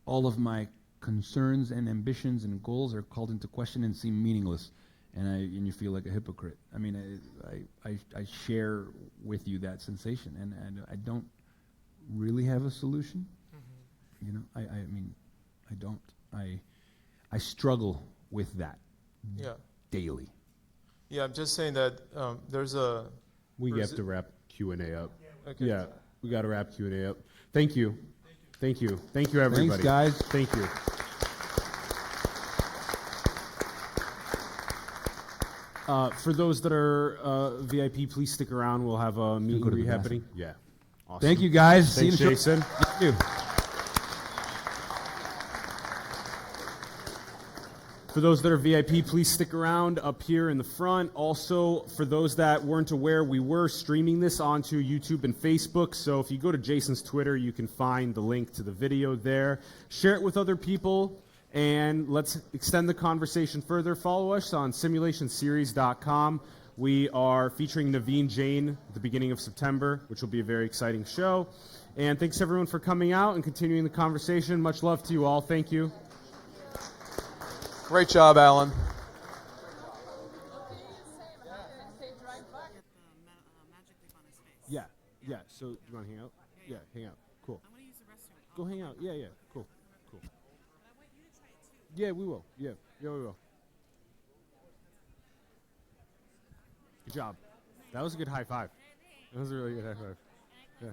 all of my concerns and ambitions and goals are called into question and seem meaningless, and you feel like a hypocrite. I mean, I share with you that sensation, and I don't really have a solution. You know, I mean, I don't. I struggle with that daily. Yeah, I'm just saying that there's a. We have to wrap Q&A up. Okay. Yeah, we got to wrap Q&A up. Thank you. Thank you. Thank you, everybody. Thanks, guys. Thank you. For those that are VIP, please stick around. We'll have a meet and greet happening. Yeah. Awesome. Thank you, guys. Thanks, See you Jason. Thank you. For those that are VIP, please stick around up here in the front. Also, for those that weren't aware, we were streaming this onto YouTube and Facebook. So if you go to Jason's Twitter, you can find the link to the video there. Share it with other people, and let's extend the conversation further. Follow us on simulationseries.com. We are featuring Naveen Jain at the beginning of September, which will be a very exciting show. And thanks everyone for coming out and continuing the conversation. Much love to you all. Thank you. Great job, Alan. Yeah, yeah. So, do you want to hang out? Yeah, hang out. Cool. Go hang out. Yeah, yeah. Cool, cool. Yeah, we will. Yeah, yeah, we will. Good job. That was a good high five. That was a really good high five. Yeah.